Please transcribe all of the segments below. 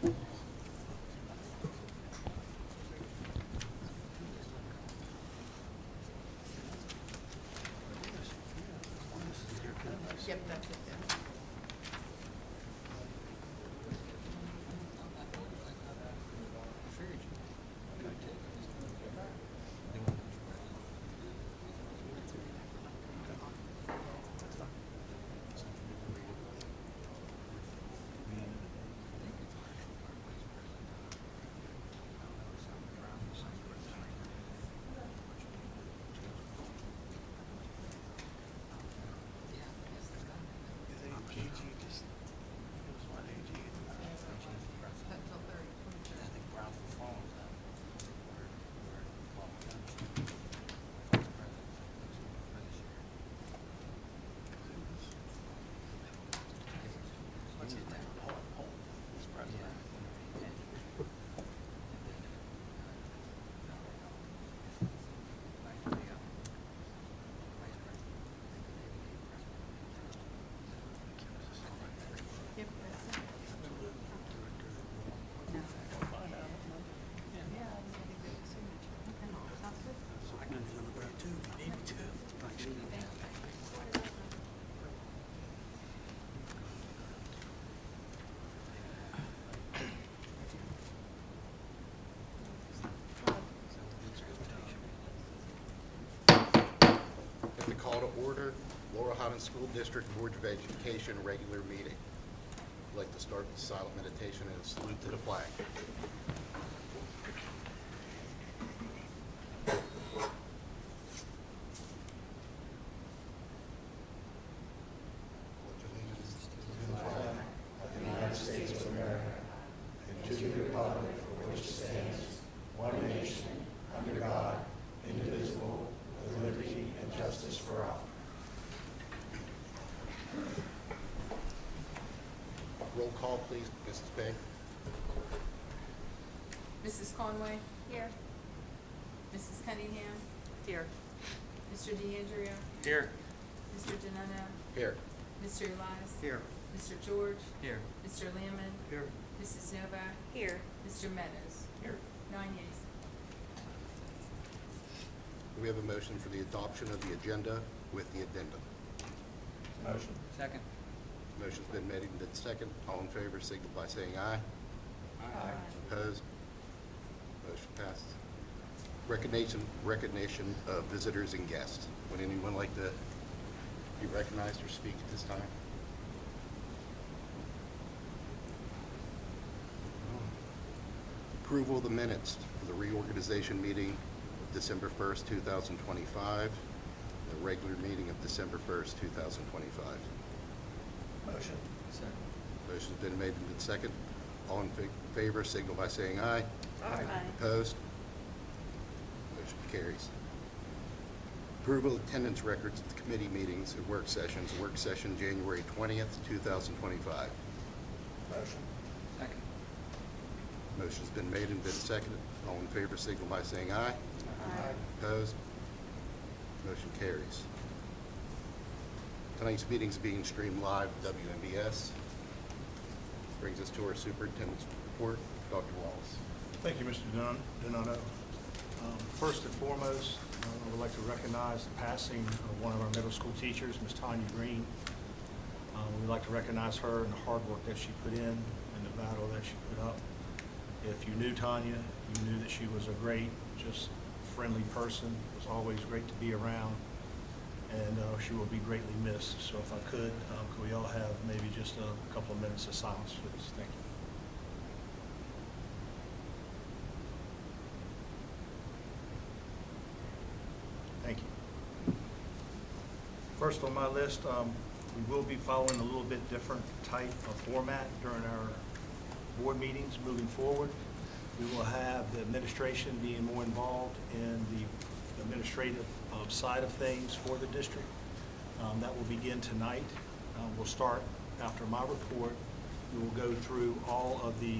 Yep, that's it then. Yep, that's it. No. Yeah, I didn't get a signature. Okay, sounds good. At the call to order, Laurel Highlands School District Board of Education regular meeting. I'd like to start with silent meditation and a salute to the flag. Roll call, please. Mrs. Bay. Mrs. Conway? Here. Mrs. Cunningham? Here. Mr. DeAndrea? Here. Mr. Denona? Here. Mr. Elias? Here. Mr. George? Here. Mr. Lamon? Here. Mrs. Novak? Here. Mr. Meadows? Here. 9 yeas. Do we have a motion for the adoption of the agenda with the addendum? Motion. Second. Motion's been made and been second. All in favor, signal by saying aye. Aye. Opposed? Motion passes. Recognition of visitors and guests. Would anyone like to be recognized or speak at this time? Approval of the minutes for the reorganization meeting of December 1st, 2025, the regular meeting of December 1st, 2025. Motion. Second. Motion's been made and been second. All in favor, signal by saying aye. Aye. Opposed? Motion carries. Approval of attendance records of the committee meetings and work sessions. Work session January 20th, 2025. Motion. Second. Motion's been made and been seconded. All in favor, signal by saying aye. Aye. Opposed? Motion carries. Tonight's meeting is being streamed live at WMBS. Brings us to our superintendent's report. Dr. Wallace. Thank you, Mr. Donato. First and foremost, I would like to recognize the passing of one of our middle school teachers, Ms. Tanya Green. We'd like to recognize her and the hard work that she put in and the battle that she put up. If you knew Tanya, you knew that she was a great, just friendly person. It was always great to be around, and she will be greatly missed. So if I could we all have maybe just a couple of minutes of silence, please? Thank you. Thank you. First on my list, we will be following a little bit different type of format during our board meetings moving forward. We will have the administration being more involved in the administrative side of things for the district. That will begin tonight. We'll start after my report. We will go through all of the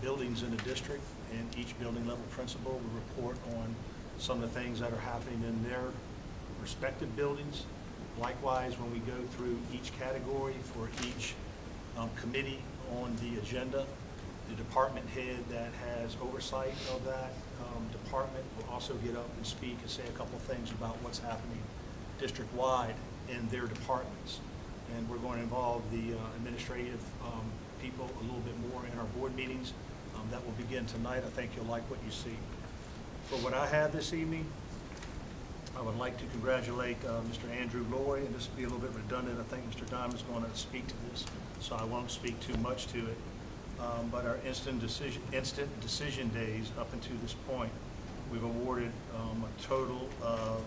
buildings in the district, and each building level principal will report on some of the things that are happening in their respective buildings. Likewise, when we go through each category for each committee on the agenda, The department head that has oversight of that department will also get up and speak and say a couple things about what's happening district-wide in their departments. And we're going to involve the administrative people a little bit more in our board meetings. That will begin tonight. I think you'll like what you see. For what I have this evening, I would like to congratulate Mr. Andrew Lloyd, and this will be a little bit redundant. I think Mr. Diamond's going to speak to this, so I won't speak too much to it. But our instant decision days up until this point, we've awarded a total of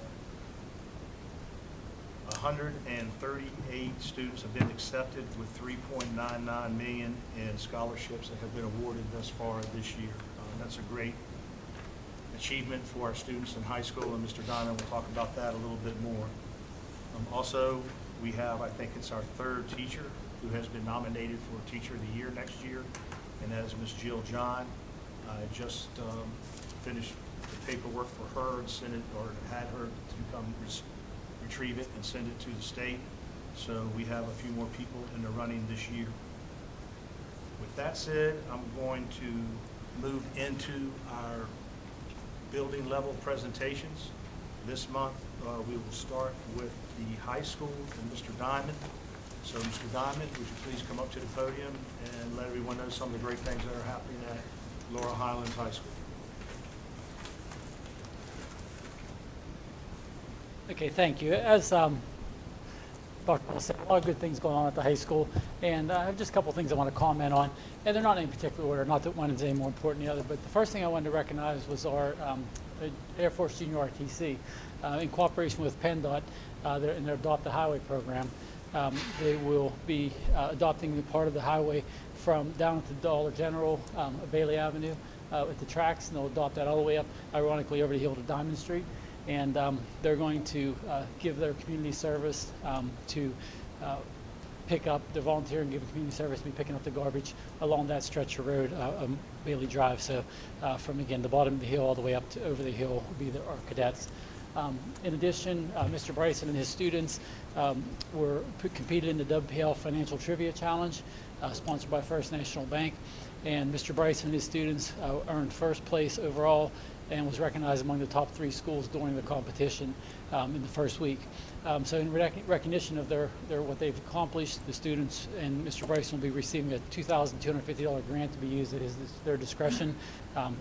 138 students have been accepted with $3.99 million in scholarships that have been awarded thus far this year. That's a great achievement for our students in high school, and Mr. Diamond will talk about that a little bit more. Also, we have, I think it's our third teacher who has been nominated for Teacher of the Year next year, and that is Ms. Jill John. I just finished the paperwork for her and sent it, or had her to come retrieve it and send it to the state. So we have a few more people in the running this year. With that said, I'm going to move into our building level presentations. This month, we will start with the high school and Mr. Diamond. So Mr. Diamond, would you please come up to the podium and let everyone know some of the great things that are happening at Laurel Highlands High School. Okay, thank you. As Dr. Paul said, a lot of good things going on at the high school, and I have just a couple of things I want to comment on, and they're not in any particular order, not that one is any more important than the other, but the first thing I wanted to recognize was our Air Force Junior RTC. In cooperation with PennDOT in their Adopt the Highway program, they will be adopting the part of the highway from down at the Dollar General, Bailey Avenue at the tracks, and they'll adopt that all the way up, ironically, over the hill to Diamond Street. And they're going to give their community service to pick up, they're volunteering, giving community service to be picking up the garbage along that stretch of road, Bailey Drive. So from, again, the bottom of the hill all the way up to over the hill will be our cadets. In addition, Mr. Bryson and his students competed in the WPL Financial Trivia Challenge, sponsored by First National Bank. And Mr. Bryson and his students earned first place overall and was recognized among the top 3 schools during the competition in the first week. So in recognition of what they've accomplished, the students and Mr. Bryson will be receiving a $2,250 grant to be used at their discretion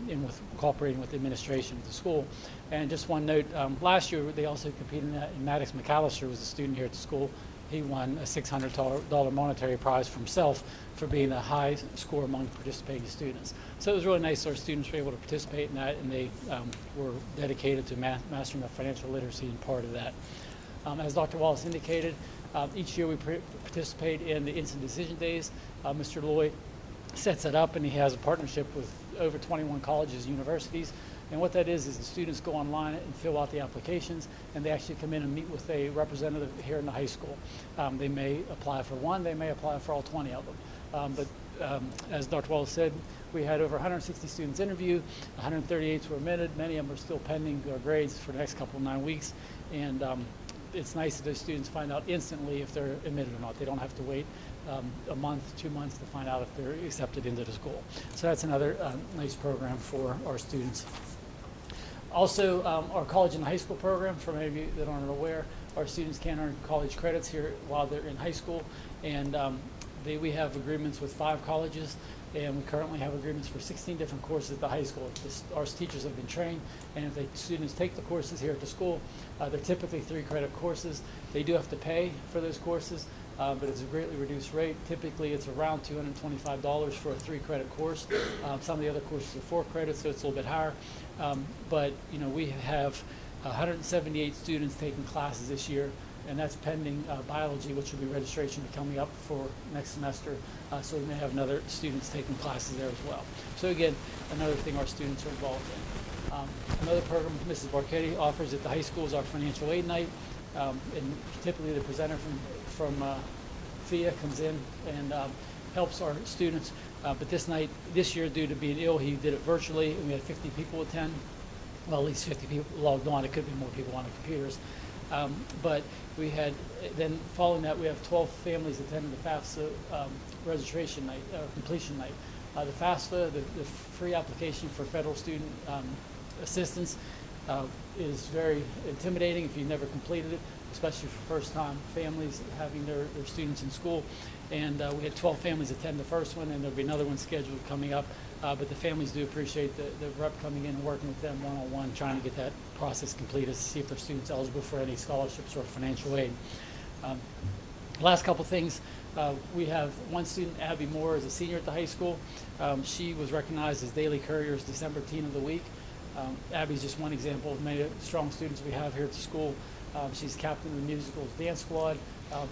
in cooperating with the administration of the school. And just one note, last year they also competed in Maddox McAllister was a student here at the school. He won a $600 monetary prize for himself for being a high score among participating students. So it was really nice our students were able to participate in that, and they were dedicated to mastering of financial literacy and part of that. As Dr. Wallace indicated, each year we participate in the instant decision days. Mr. Lloyd sets that up, and he has a partnership with over 21 colleges and universities. And what that is the students go online and fill out the applications, and they actually come in and meet with a representative here in the high school. They may apply for one, they may apply for all 20 of them. But as Dr. Wallace said, we had over 160 students interviewed, 138 were admitted, many of them are still pending their grades for the next couple of 9 weeks. And it's nice that those students find out instantly if they're admitted or not. They don't have to wait a month, 2 months to find out if they're accepted into the school. So that's another nice program for our students. Also, our college and high school program, for many of you that aren't aware, our students can earn college credits here while they're in high school. And we have agreements with 5 colleges, and we currently have agreements for 16 different courses at the high school. Our teachers have been trained, and if the students take the courses here at the school, they're typically 3-credit courses. They do have to pay for those courses, but it's a greatly reduced rate. Typically, it's around $225 for a 3-credit course. Some of the other courses are 4 credits, so it's a little bit higher. But we have 178 students taking classes this year, and that's pending biology, which will be registration coming up for next semester. So we may have another students taking classes there as well. So again, another thing our students are involved in. Another program Mrs. Barchetti offers at the high school is our financial aid night. And typically the presenter from FIA comes in and helps our students. But this year, due to being ill, he did it virtually, and we had 50 people attend. Well, at least 50 people logged on. It could be more people on the computers. But we had, then following that, we have 12 families attending the FAFSA registration night, completion night. The FAFSA, the free application for federal student assistance, is very intimidating if you've never completed it, especially for first-time families having their students in school. And we had 12 families attend the first one, and there'll be another one scheduled coming up. But the families do appreciate the rep coming in and working with them one-on-one, trying to get that process completed to see if their student's eligible for any scholarships or financial aid. Last couple things. We have one student, Abby Moore, is a senior at the high school. She was recognized as Daily Courier's December Teen of the Week. Abby's just one example of many strong students we have here at the school. She's captain of the musicals dance squad.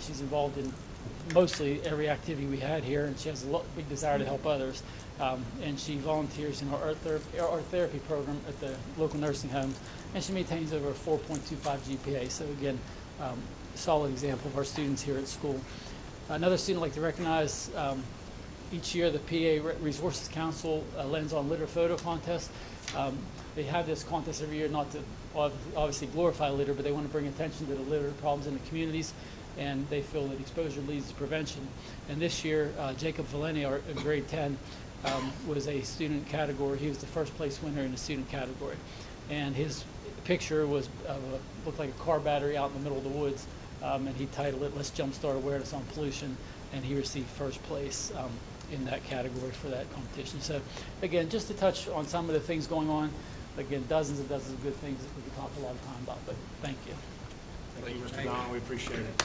She's involved in mostly every activity we had here, and she has a big desire to help others. And she volunteers in our art therapy program at the local nursing homes, and she maintains over a 4.25 GPA. So again, solid example of our students here at school. Another student I'd like to recognize, each year the PA Resources Council lends on litter photo contest. They have this contest every year, not to obviously glorify litter, but they want to bring attention to the litter problems in the communities, and they feel that exposure leads to prevention. And this year, Jacob Valeni, in grade 10, was a student category. He was the first place winner in the student category. And his picture was looked like a car battery out in the middle of the woods, and he titled it, "Let's Jumpstart Awareness on Pollution," and he received first place in that category for that competition. So again, just to touch on some of the things going on, again, dozens and dozens of good things that we could talk a lot of time about, but thank you. Thank you, Mr. Don. We appreciate it.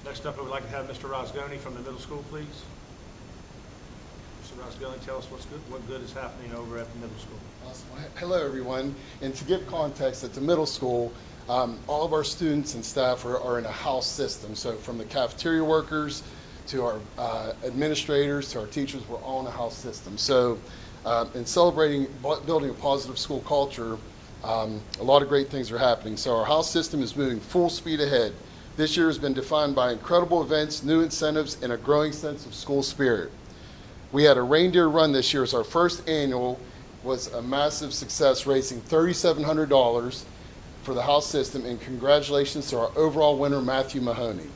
Next up, I would like to have Mr. Rosgoni from the middle school, please. Mr. Rosgoni, tell us what good is happening over at the middle school. Awesome. Hello, everyone. And to give context, at the middle school, all of our students and staff are in a house system. So from the cafeteria workers to our administrators to our teachers, we're all in a house system. So in celebrating building a positive school culture, a lot of great things are happening. So our house system is moving full speed ahead. This year has been defined by incredible events, new incentives, and a growing sense of school spirit. We had a reindeer run this year. It's our first annual, was a massive success, raising $3,700 for the house system, and congratulations to our overall winner, Matthew Mahoney.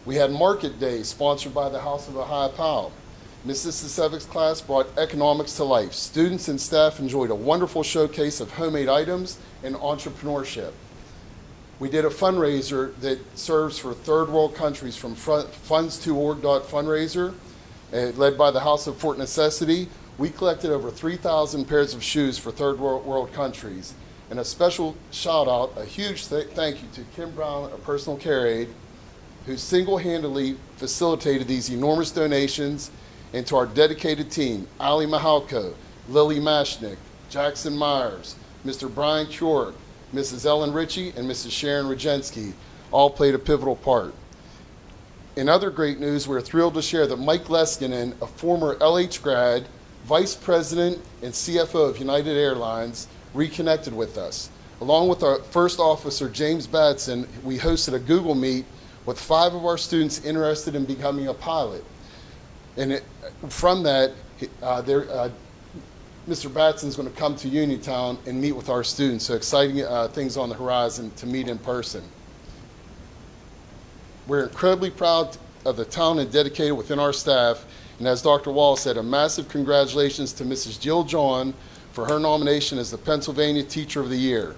We had Market Day, sponsored by the House of Ohio Powell. Mrs. Sisevic's class brought economics to life. Students and staff enjoyed a wonderful showcase of homemade items and entrepreneurship. We did a fundraiser that serves for third world countries from funds2org fundraiser, led by the House of Fort Necessity. We collected over 3,000 pairs of shoes for third world countries. And a special shout out, a huge thank you to Kim Brown, a personal care aide, who single-handedly facilitated these enormous donations, and to our dedicated team, Ali Mahalko, Lily Mashnick, Jackson Myers, Mr. Brian Kjork, Mrs. Ellen Ritchie, and Mrs. Sharon Rajensky all played a pivotal part. In other great news, we're thrilled to share that Mike Leskinen, a former LH grad, Vice President and CFO of United Airlines, reconnected with us. Along with our first officer, James Batson, we hosted a Google Meet with 5 of our students interested in becoming a pilot. And from that, Mr. Batson's going to come to Uniontown and meet with our students. So exciting things on the horizon to meet in person. We're incredibly proud of the talent dedicated within our staff. And as Dr. Wall said, a massive congratulations to Mrs. Jill John for her nomination as the Pennsylvania Teacher of the Year.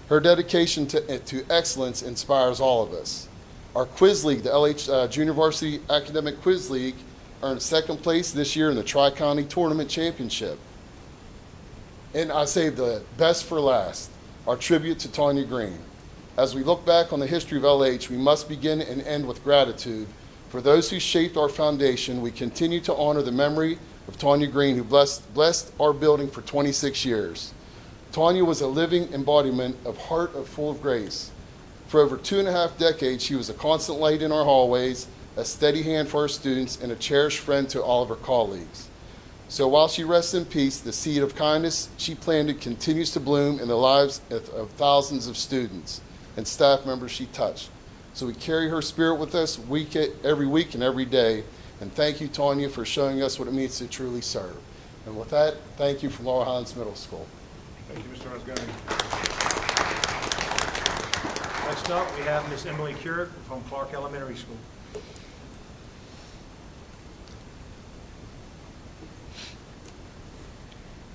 Her dedication to excellence inspires all of us. Our quiz league, the LH Junior Varsity Academic Quiz League, earned second place this year in the Tri-County Tournament Championship. And I saved the best for last, our tribute to Tanya Green. As we look back on the history of LH, we must begin and end with gratitude. For those who shaped our foundation, we continue to honor the memory of Tanya Green, who blessed our building for 26 years. Tanya was a living embodiment of heart full of grace. For over 2.5 decades, she was a constant light in our hallways, a steady hand for our students, and a cherished friend to all of her colleagues. So while she rests in peace, the seed of kindness she planted continues to bloom in the lives of thousands of students and staff members she touched. So we carry her spirit with us every week and every day. And thank you, Tanya, for showing us what it means to truly serve. And with that, thank you from Laurel Highlands Middle School. Thank you, Mr. Rosgoni. Next up, we have Ms. Emily Keurig from Clark Elementary School.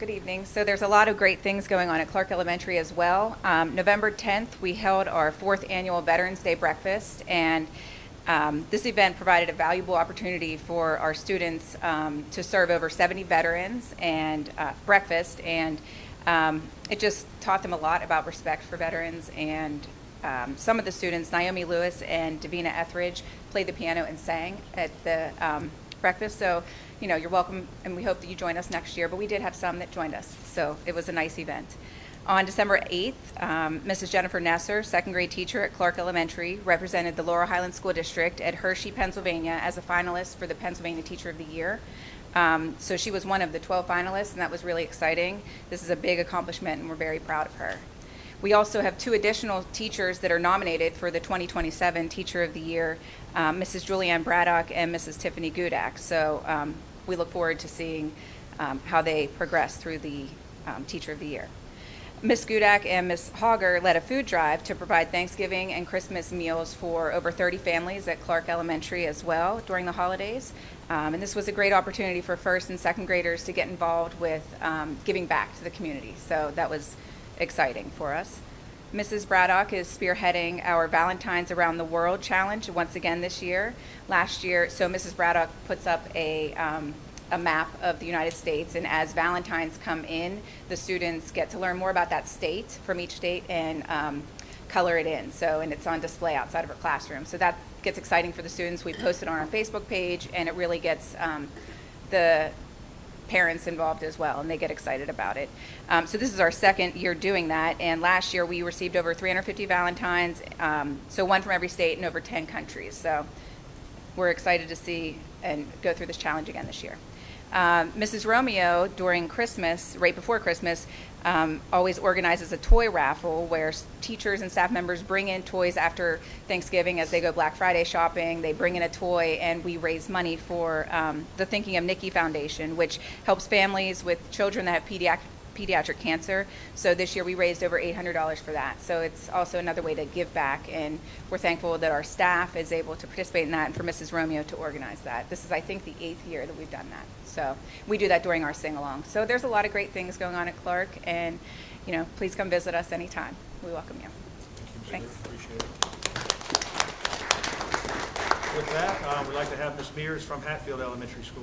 Good evening. So there's a lot of great things going on at Clark Elementary as well. November 10th, we held our 4th annual Veterans Day breakfast, and this event provided a valuable opportunity for our students to serve over 70 veterans and breakfast, and it just taught them a lot about respect for veterans. And some of the students, Naomi Lewis and Davina Etheridge, played the piano and sang at the breakfast. So, you know, you're welcome, and we hope that you join us next year. But we did have some that joined us, so it was a nice event. On December 8th, Mrs. Jennifer Nesser, second grade teacher at Clark Elementary, represented the Laurel Highlands School District at Hershey, Pennsylvania, as a finalist for the Pennsylvania Teacher of the Year. So she was one of the 12 finalists, and that was really exciting. This is a big accomplishment, and we're very proud of her. We also have 2 additional teachers that are nominated for the 2027 Teacher of the Year, Mrs. Julianne Braddock and Mrs. Tiffany Gudak. So we look forward to seeing how they progress through the Teacher of the Year. Ms. Gudak and Ms. Hogger led a food drive to provide Thanksgiving and Christmas meals for over 30 families at Clark Elementary as well during the holidays. And this was a great opportunity for first and second graders to get involved with giving back to the community. So that was exciting for us. Mrs. Braddock is spearheading our Valentine's Around the World Challenge once again this year. Last year, so Mrs. Braddock puts up a map of the United States, and as Valentines come in, the students get to learn more about that state from each state and color it in. So, and it's on display outside of our classroom. So that gets exciting for the students. We post it on our Facebook page, and it really gets the parents involved as well, and they get excited about it. So this is our second year doing that, and last year we received over 350 Valentines, so one from every state and over 10 countries. So we're excited to see and go through this challenge again this year. Mrs. Romeo, during Christmas, right before Christmas, always organizes a toy raffle where teachers and staff members bring in toys after Thanksgiving as they go Black Friday shopping. They bring in a toy, and we raise money for the Thinking of Nikki Foundation, which helps families with children that have pediatric cancer. So this year we raised over $800 for that. So it's also another way to give back, and we're thankful that our staff is able to participate in that and for Mrs. Romeo to organize that. This is, I think, the 8th year that we've done that. So we do that during our sing-along. So there's a lot of great things going on at Clark, and you know, please come visit us anytime. We welcome you. Thanks. Appreciate it. With that, we'd like to have Ms. Mears from Hatfield Elementary School.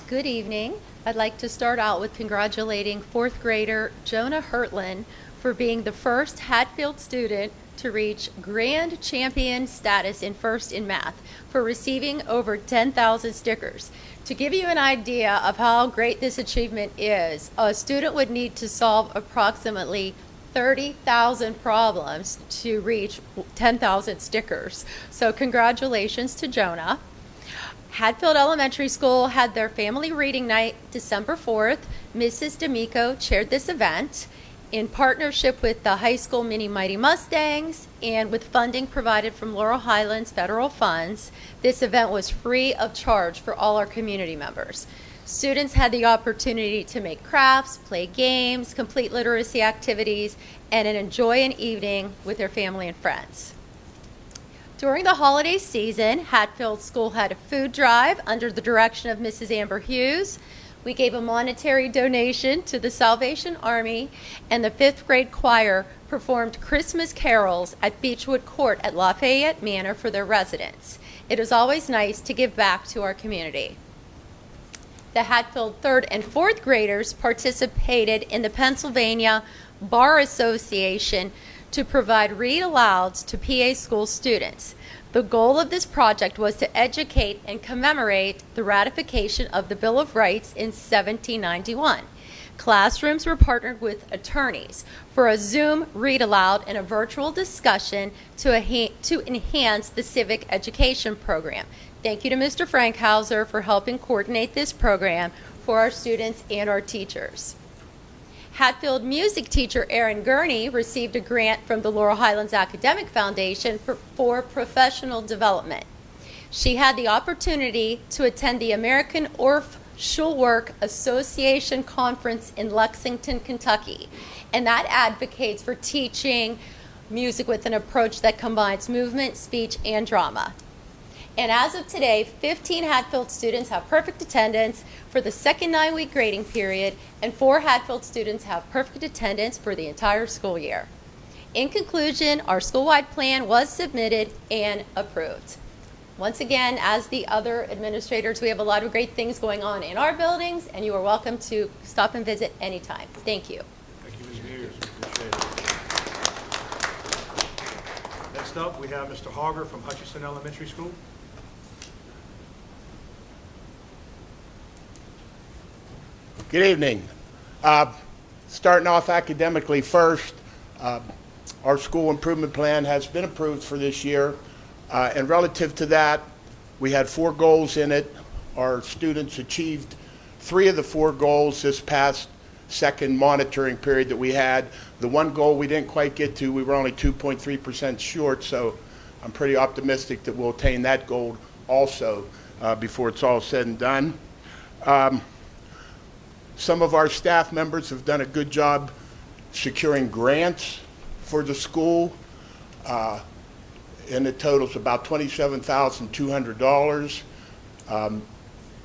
Good evening. I'd like to start out with congratulating 4th grader Jonah Hertlin for being the first Hatfield student to reach grand champion status in first in math for receiving over 10,000 stickers. To give you an idea of how great this achievement is, a student would need to solve approximately 30,000 problems to reach 10,000 stickers. So congratulations to Jonah. Hatfield Elementary School had their family reading night December 4th. Mrs. D'Amico chaired this event in partnership with the high school Mini Mighty Mustangs and with funding provided from Laurel Highlands federal funds. This event was free of charge for all our community members. Students had the opportunity to make crafts, play games, complete literacy activities, and enjoy an evening with their family and friends. During the holiday season, Hatfield School had a food drive under the direction of Mrs. Amber Hughes. We gave a monetary donation to the Salvation Army, and the 5th grade choir performed Christmas carols at Beechwood Court at Lafayette Manor for their residents. It is always nice to give back to our community. The Hatfield 3rd and 4th graders participated in the Pennsylvania Bar Association to provide read-alouds to PA school students. The goal of this project was to educate and commemorate the ratification of the Bill of Rights in 1791. Classrooms were partnered with attorneys for a Zoom read-aloud and a virtual discussion to enhance the civic education program. Thank you to Mr. Frankhauser for helping coordinate this program for our students and our teachers. Hatfield music teacher Erin Gurney received a grant from the Laurel Highlands Academic Foundation for professional development. She had the opportunity to attend the American Orff Schulwerk Association Conference in Lexington, Kentucky. and that advocates for teaching music with an approach that combines movement, speech, and drama. And as of today, 15 Hatfield students have perfect attendance for the second 9-week grading period, and 4 Hatfield students have perfect attendance for the entire school year. In conclusion, our school-wide plan was submitted and approved. Once again, as the other administrators, we have a lot of great things going on in our buildings, and you are welcome to stop and visit anytime. Thank you. Thank you, Ms. Mears. Appreciate it. Next up, we have Mr. Harger from Hutchinson Elementary School. Good evening. Starting off academically first, our school improvement plan has been approved for this year. And relative to that, we had 4 goals in it. Our students achieved 3 of the 4 goals this past second monitoring period that we had. The one goal we didn't quite get to, we were only 2.3% short, so I'm pretty optimistic that we'll attain that goal also before it's all said and done. Some of our staff members have done a good job securing grants for the school, and it totals about $27,200.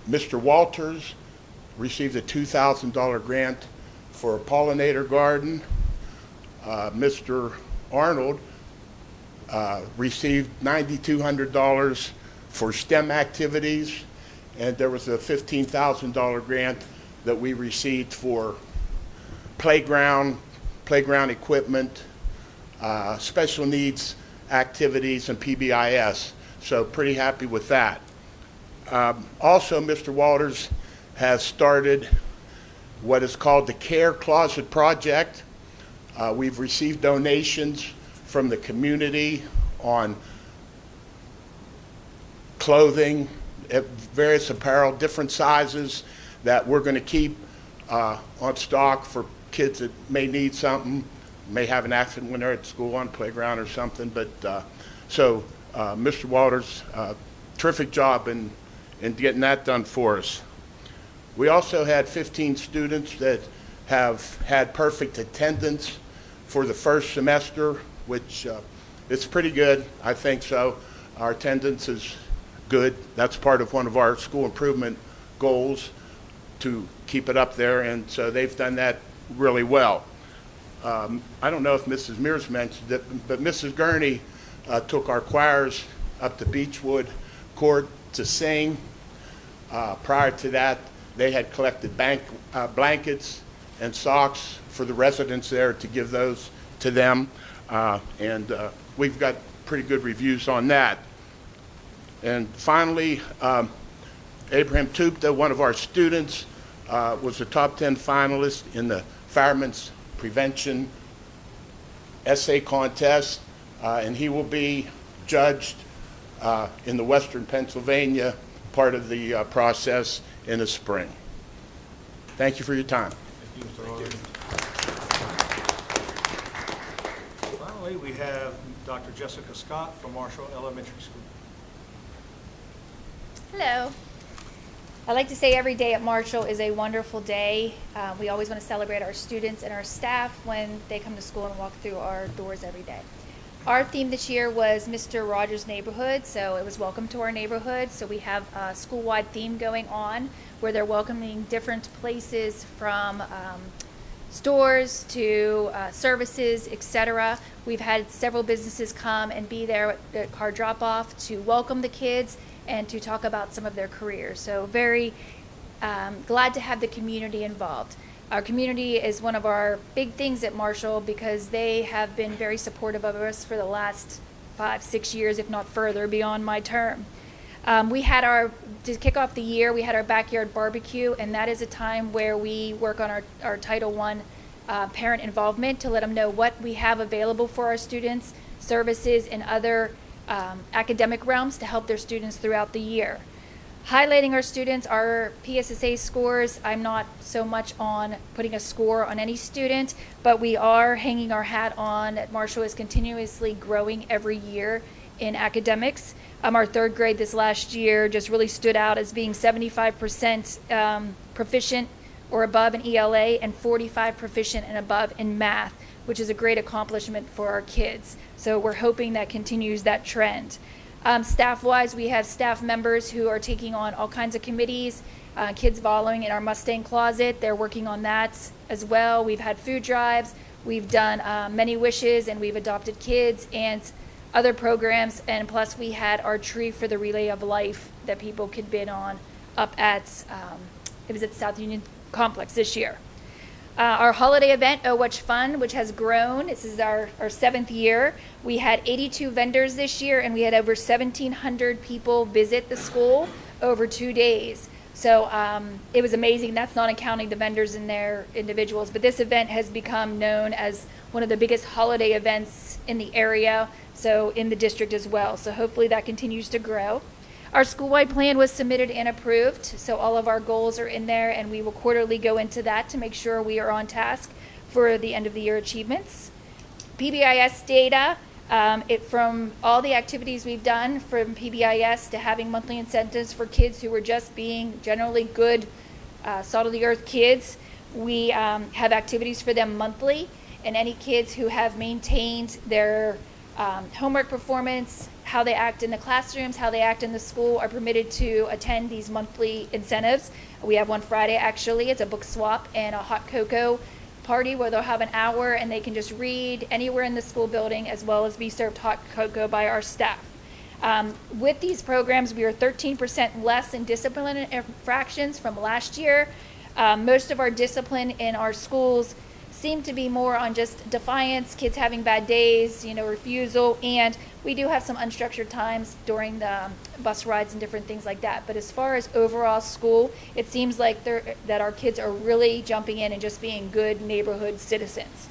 Mr. Walters received a $2,000 grant for a pollinator garden. Mr. Arnold received $9,200 for STEM activities, and there was a $15,000 grant that we received for playground equipment, special needs activities, and PBIS. So pretty happy with that. Also, Mr. Walters has started what is called the Care Closet Project. We've received donations from the community on clothing, various apparel, different sizes that we're going to keep on stock for kids that may need something, may have an accident when they're at school on the playground or something. But so Mr. Walters, terrific job in getting that done for us. We also had 15 students that have had perfect attendance for the first semester, which it's pretty good, I think so. Our attendance is good. That's part of one of our school improvement goals, to keep it up there, and so they've done that really well. I don't know if Mrs. Mears mentioned it, but Mrs. Gurney took our choirs up to Beechwood Court to sing. Prior to that, they had collected blankets and socks for the residents there to give those to them, and we've got pretty good reviews on that. And finally, Abraham Tupta, one of our students, was a top 10 finalist in the Fireman's Prevention Essay Contest, and he will be judged in the Western Pennsylvania part of the process in the spring. Thank you for your time. Thank you, Mr. Harger. Finally, we have Dr. Jessica Scott from Marshall Elementary School. Hello. I like to say every day at Marshall is a wonderful day. We always want to celebrate our students and our staff when they come to school and walk through our doors every day. Our theme this year was Mr. Rogers' Neighborhood, so it was Welcome to Our Neighborhood. So we have a school-wide theme going on where they're welcoming different places from stores to services, etc. We've had several businesses come and be there at car drop-off to welcome the kids and to talk about some of their careers. So very glad to have the community involved. Our community is one of our big things at Marshall because they have been very supportive of us for the last 5-6 years, if not further, beyond my term. To kick off the year, we had our backyard barbecue, and that is a time where we work on our Title I parent involvement to let them know what we have available for our students, services, and other academic realms to help their students throughout the year. Highlighting our students, our PSSA scores, I'm not so much on putting a score on any student, but we are hanging our hat on that Marshall is continuously growing every year in academics. Our third grade this last year just really stood out as being 75% proficient or above in ELA and 45 proficient and above in math, which is a great accomplishment for our kids. So we're hoping that continues that trend. Staff-wise, we have staff members who are taking on all kinds of committees, kids following in our Mustang closet. They're working on that as well. We've had food drives. We've done many wishes, and we've adopted kids and other programs. And plus, we had our tree for the Relay of Life that people could bid on up at, it was at South Union Complex this year. Our holiday event, Oh What's Fun, which has grown. This is our 7th year. We had 82 vendors this year, and we had over 1,700 people visit the school over 2 days. So it was amazing. That's not counting the vendors and their individuals. But this event has become known as one of the biggest holiday events in the area, so in the district as well. So hopefully that continues to grow. Our school-wide plan was submitted and approved, so all of our goals are in there, and we will quarterly go into that to make sure we are on task for the end of the year achievements. PBIS data, from all the activities we've done, from PBIS to having monthly incentives for kids who were just being generally good, salt-of-the-earth kids, we have activities for them monthly, and any kids who have maintained their homework performance, how they act in the classrooms, how they act in the school, are permitted to attend these monthly incentives. We have one Friday, actually. It's a book swap and a hot cocoa party where they'll have an hour and they can just read anywhere in the school building, as well as be served hot cocoa by our staff. With these programs, we are 13% less in discipline infractions from last year. Most of our discipline in our schools seem to be more on just defiance, kids having bad days, refusal, and we do have some unstructured times during the bus rides and different things like that. But as far as overall school, it seems like that our kids are really jumping in and just being good neighborhood citizens.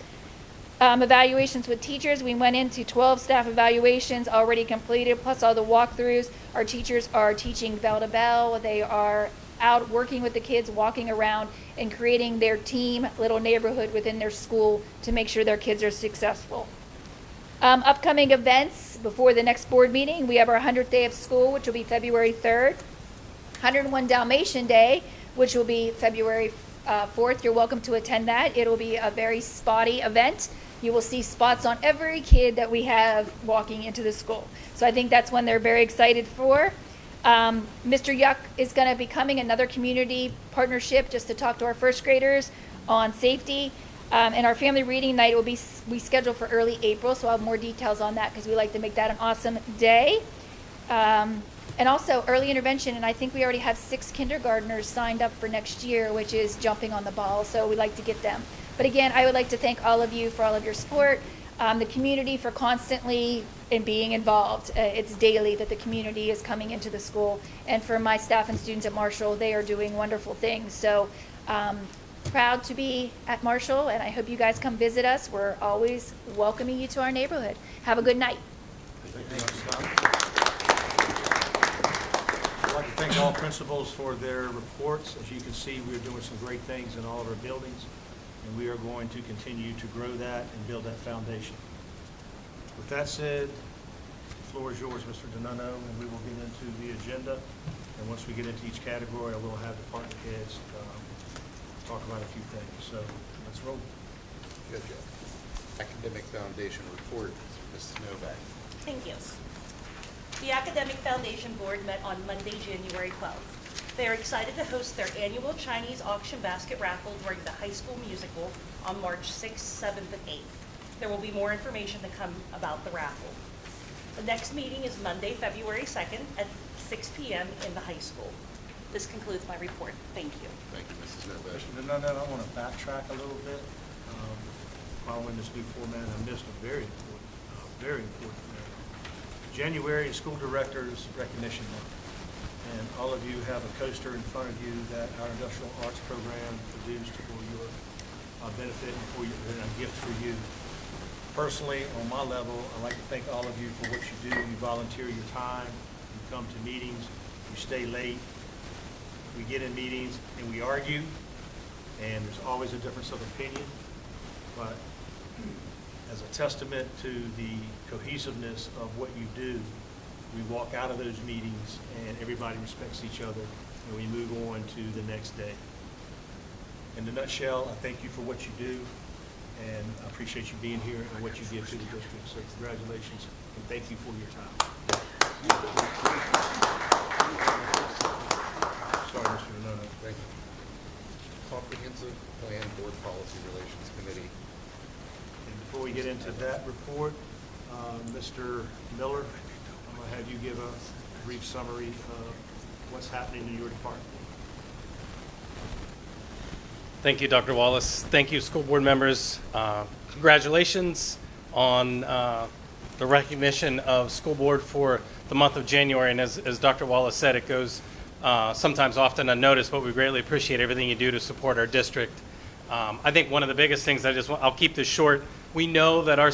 Evaluations with teachers, we went into 12 staff evaluations already completed, plus all the walkthroughs. Our teachers are teaching bell to bell. They are out working with the kids, walking around and creating their team, little neighborhood within their school to make sure their kids are successful. Upcoming events before the next board meeting, we have our 100th day of school, which will be February 3rd. 101 Dalmatian Day, which will be February 4th. You're welcome to attend that. It'll be a very spotty event. You will see spots on every kid that we have walking into the school. So I think that's one they're very excited for. Mr. Yuck is going to be coming, another community partnership, just to talk to our first graders on safety. And our family reading night will be scheduled for early April, so I'll have more details on that because we like to make that an awesome day. And also early intervention, and I think we already have 6 kindergartners signed up for next year, which is jumping on the ball, so we like to get them. But again, I would like to thank all of you for all of your support, the community for constantly and being involved. It's daily that the community is coming into the school, and for my staff and students at Marshall, they are doing wonderful things. So proud to be at Marshall, and I hope you guys come visit us. We're always welcoming you to our neighborhood. Have a good night. I'd like to thank all principals for their reports. As you can see, we are doing some great things in all of our buildings, and we are going to continue to grow that and build that foundation. With that said, the floor is yours, Mr. Donato, and we will get into the agenda. And once we get into each category, I will have department heads talk about a few things. So let's roll. Good job. Academic Foundation report, Mrs. Novak. Thank you. The Academic Foundation Board met on Monday, January 12th. They are excited to host their annual Chinese auction basket raffle during the high school musical on March 6th, 7th, and 8th. There will be more information to come about the raffle. The next meeting is Monday, February 2nd at 6 p.m. in the high school. This concludes my report. Thank you. Thank you, Mrs. Novak. Mr. Donato, I want to backtrack a little bit. Following this new format, I missed a very important matter. January is School Directors Recognition Month. And all of you have a coaster in front of you that our Industrial Arts Program produced for your benefit and for a gift for you. Personally, on my level, I'd like to thank all of you for what you do. You volunteer your time, you come to meetings, you stay late. We get in meetings and we argue, and there's always a difference of opinion. But as a testament to the cohesiveness of what you do, we walk out of those meetings and everybody respects each other, and we move on to the next day. In a nutshell, I thank you for what you do, and I appreciate you being here and what you give to the district. So congratulations, and thank you for your time. Sorry, Mr. Venona. Thank you. Comprehensive Plan Board Policy Relations Committee. And before we get into that report, Mr. Miller, I'm going to have you give a brief summary of what's happening in your department. Thank you, Dr. Wallace. Thank you, school board members. Congratulations on the recognition of school board for the month of January. And as Dr. Wallace said, it goes sometimes often unnoticed, but we greatly appreciate everything you do to support our district. I think one of the biggest things I'll keep this short. We know that a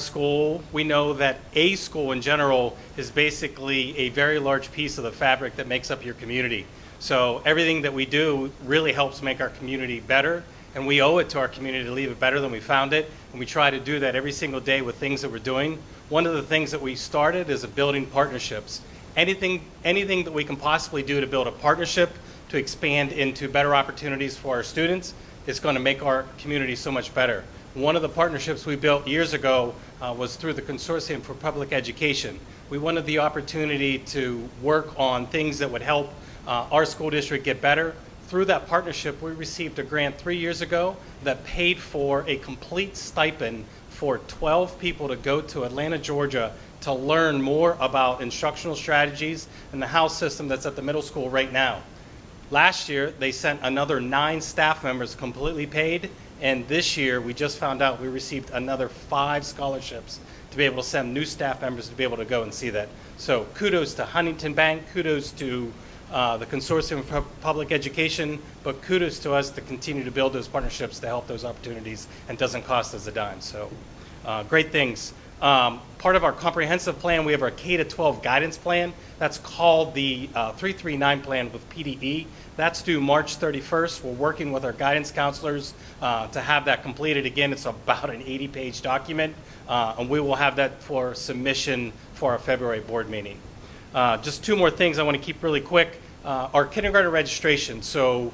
school in general is basically a very large piece of the fabric that makes up your community. So everything that we do really helps make our community better, and we owe it to our community to leave it better than we found it, and we try to do that every single day with things that we're doing. One of the things that we started is building partnerships. Anything that we can possibly do to build a partnership to expand into better opportunities for our students is going to make our community so much better. One of the partnerships we built years ago was through the Consortium for Public Education. We wanted the opportunity to work on things that would help our school district get better. Through that partnership, we received a grant 3 years ago that paid for a complete stipend for 12 people to go to Atlanta, Georgia to learn more about instructional strategies and the house system that's at the middle school right now. Last year, they sent another 9 staff members completely paid, and this year, we just found out we received another 5 scholarships to be able to send new staff members to be able to go and see that. So kudos to Huntington Bank, kudos to the Consortium for Public Education, but kudos to us to continue to build those partnerships to help those opportunities and doesn't cost us a dime. So great things. Part of our comprehensive plan, we have our K-12 guidance plan. That's called the 339 plan with PDE. That's due March 31st. We're working with our guidance counselors to have that completed. Again, it's about an 80-page document, and we will have that for submission for our February board meeting. Just 2 more things I want to keep really quick. Our kindergarten registration. So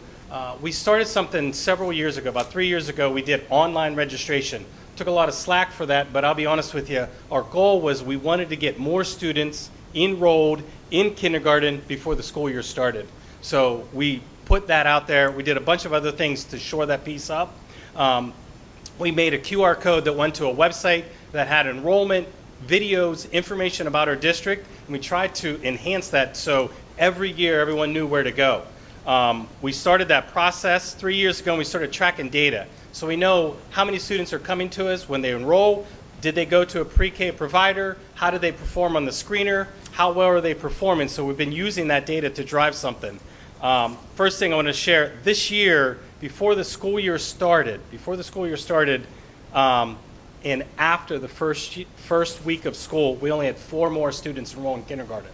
we started something several years ago, about 3 years ago. We did online registration. Took a lot of slack for that, but I'll be honest with you, our goal was we wanted to get more students enrolled in kindergarten before the school year started. So we put that out there. We did a bunch of other things to shore that piece up. We made a QR code that went to a website that had enrollment, videos, information about our district, and we tried to enhance that so every year everyone knew where to go. We started that process 3 years ago, and we started tracking data. So we know how many students are coming to us when they enroll. Did they go to a pre-K provider? How did they perform on the screener? How well are they performing? So we've been using that data to drive something. First thing I want to share, this year, before the school year started, and after the first week of school, we only had 4 more students enroll in kindergarten.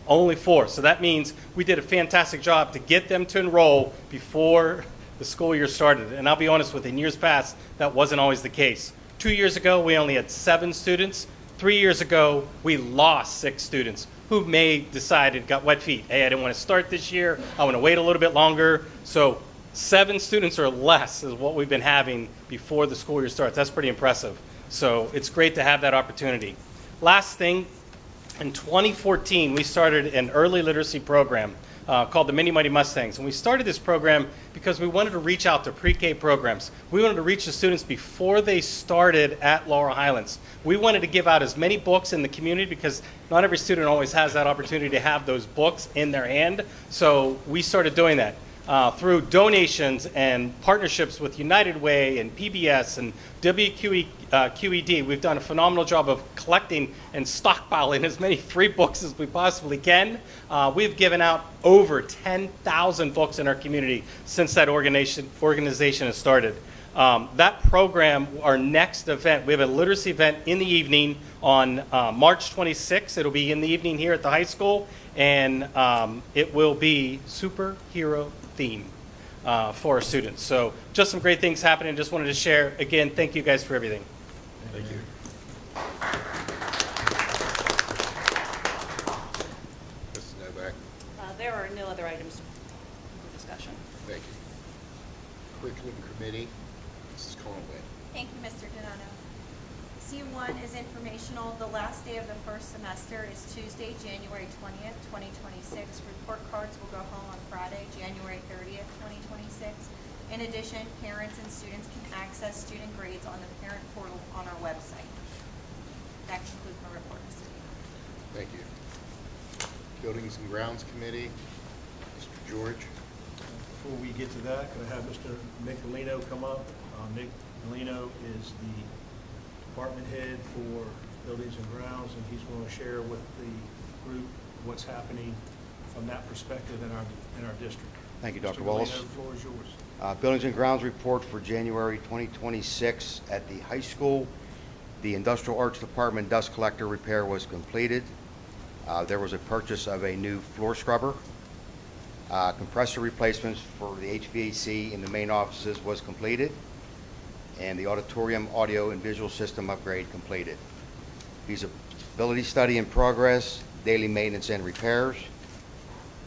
Only 4. So that means we did a fantastic job to get them to enroll before the school year started. And I'll be honest with you, in years past, that wasn't always the case. 2 years ago, we only had 7 students. 3 years ago, we lost 6 students who got wet feet. Hey, I didn't want to start this year. I want to wait a little bit longer. So 7 students or less is what we've been having before the school year starts. That's pretty impressive. So it's great to have that opportunity. Last thing, in 2014, we started an early literacy program called the Mini Mighty Mustangs. And we started this program because we wanted to reach out to pre-K programs. We wanted to reach the students before they started at Laurel Highlands. We wanted to give out as many books in the community because not every student always has that opportunity to have those books in their hand. So we started doing that. Through donations and partnerships with United Way and PBS and QED, we've done a phenomenal job of collecting and stockpiling as many free books as we possibly can. We've given out over 10,000 books in our community since that organization has started. That program, our next event, we have a literacy event in the evening on March 26th. It'll be in the evening here at the high school, and it will be superhero theme for our students. So just some great things happening. Just wanted to share. Again, thank you guys for everything. Thank you. Mrs. Novak. There are no other items for discussion. Thank you. Curriculum Committee, Mrs. Conway. Thank you, Mr. Donato. C1 is informational. The last day of the first semester is Tuesday, January 20th, 2026. Report cards will go home on Friday, January 30th, 2026. In addition, parents and students can access student grades on the parent portal on our website. That concludes my report, Mr. Donato. Thank you. Buildings and Grounds Committee, Mr. George. Before we get to that, could I have Mr. Mick Galino come up? Mick Galino is the department head for Buildings and Grounds, and he's going to share with the group what's happening from that perspective in our district. Thank you, Dr. Mr. Wallace. Galino, the floor is yours. Buildings and Grounds report for January 2026 at the high school. The Industrial Arts Department dust collector repair was completed. There was a purchase of a new floor scrubber. Compressor replacements for the HVAC in the main offices was completed, and the auditorium audio and visual system upgrade completed. Feasibility study in progress, daily maintenance and repairs.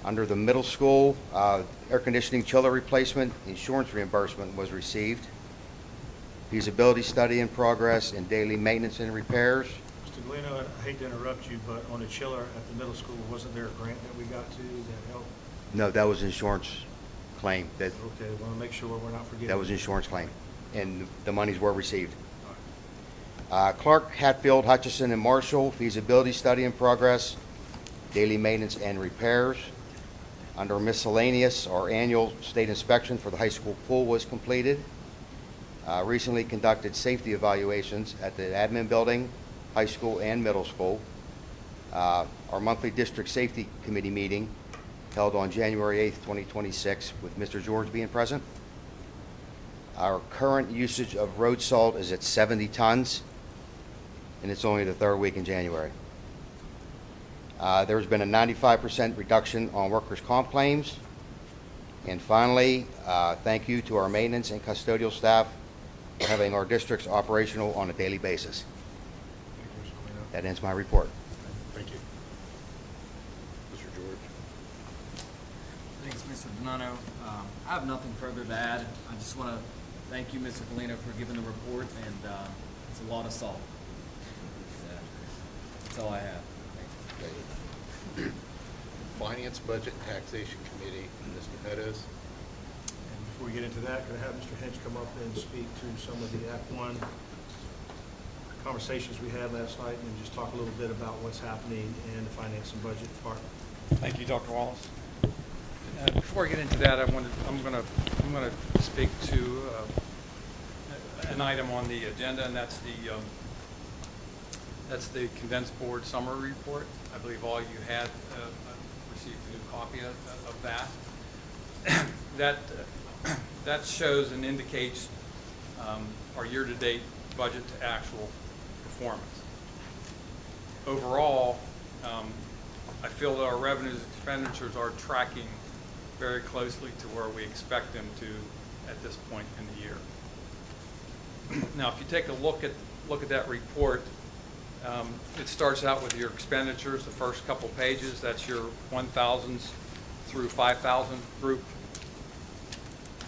Under the middle school, air conditioning chiller replacement, insurance reimbursement was received. Feasibility study in progress and daily maintenance and repairs. Mr. Galino, I hate to interrupt you, but on the chiller at the middle school, wasn't there a grant that we got to that helped? No, that was insurance claim. Okay, want to make sure we're not forgetting. That was insurance claim, and the monies were received. Clark, Hatfield, Hutchison, and Marshall, feasibility study in progress, daily maintenance and repairs. Under miscellaneous, our annual state inspection for the high school pool was completed. Recently conducted safety evaluations at the admin building, high school, and middle school. Our monthly district safety committee meeting held on January 8th, 2026, with Mr. George being present. Our current usage of road salt is at 70 tons, and it's only the third week in January. There's been a 95% reduction on workers' comp claims. And finally, thank you to our maintenance and custodial staff for having our districts operational on a daily basis. That ends my report. Thank you. Mr. George. Thanks, Mr. Donato. I have nothing further to add. I just want to thank you, Mr. Galino, for giving the report, and it's a lot of salt. That's all I have. Thank you. Finance, Budget, and Taxation Committee, Mr. Meadows. And before we get into that, could I have Mr. Hinch come up and speak to some of the Act 1 conversations we had last night, and just talk a little bit about what's happening in the Finance and Budget Department. Thank you, Dr. Wallace. Before I get into that, I'm going to speak to an item on the agenda, and that's the condensed board summary report. I believe all you had received a new copy of that. That shows and indicates our year-to-date budget to actual performance. Overall, I feel that our revenues and expenditures are tracking very closely to where we expect them to at this point in the year. Now, if you take a look at that report, it starts out with your expenditures, the first couple pages. That's your 1,000s through 5,000 group.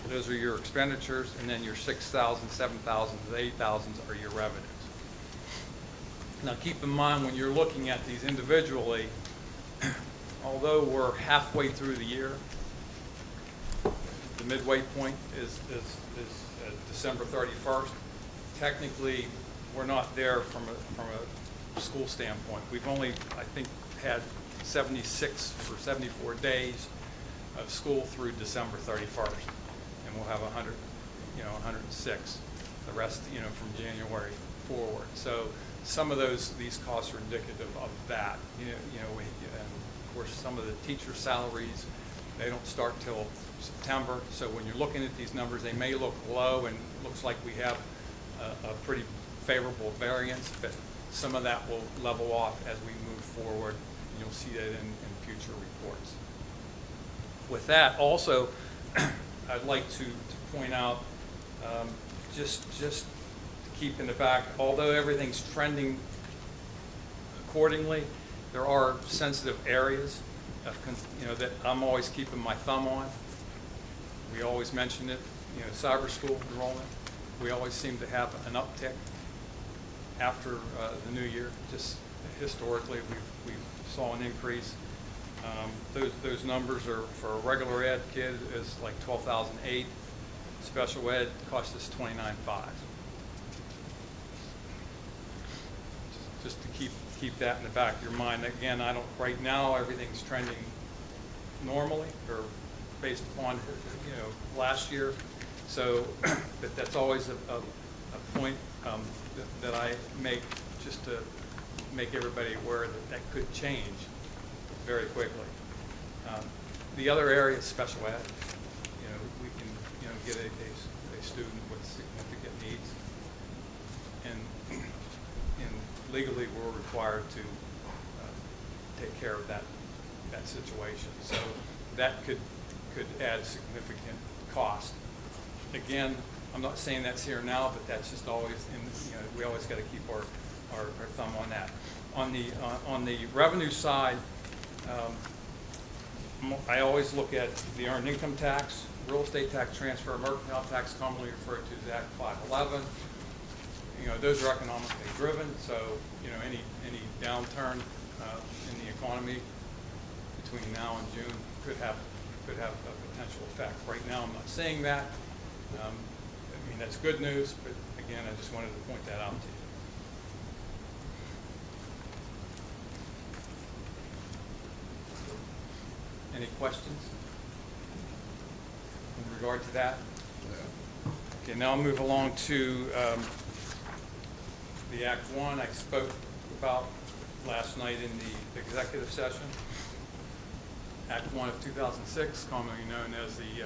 Those are your expenditures, and then your 6,000, 7,000, 8,000s are your revenues. Now, keep in mind when you're looking at these individually, although we're halfway through the year, the midway point is December 31st. Technically, we're not there from a school standpoint. We've only, I think, had 76 or 74 days of school through December 31st, and we'll have 106. The rest, from January forward. So some of these costs are indicative of that. And of course, some of the teacher salaries, they don't start till September. So when you're looking at these numbers, they may look low, and it looks like we have a pretty favorable variance, but some of that will level off as we move forward, and you'll see that in future reports. With that, also, I'd like to point out, just to keep in the back, although everything's trending accordingly, there are sensitive areas of, that I'm always keeping my thumb on. We always mention it. cyber school enrollment. We always seem to have an uptick after the new year. Just historically, we saw an increase. Those numbers are for a regular ed kid is like 12,008. Special ed cost us 29,500. Just to keep that in the back of your mind. Again, right now everything's trending normally or based upon last year. So that's always a point that I make just to make everybody aware that could change very quickly. The other area is special ed. We can get a student with significant needs, and legally we're required to take care of that situation. So that could add significant cost. Again, I'm not saying that's here now, but that's just always we always got to keep our thumb on that. On the revenue side, I always look at the earned income tax, real estate tax transfer, mercantile tax, commonly referred to as Act 511. Those are economically driven, so any downturn in the economy between now and June could have a potential effect. Right now, I'm not saying that. That's good news, but again, I just wanted to point that out to you. Any questions in regard to that? Okay, now I'll move along to the Act 1 I spoke about last night in the executive session. Act 1 of 2006, commonly known as the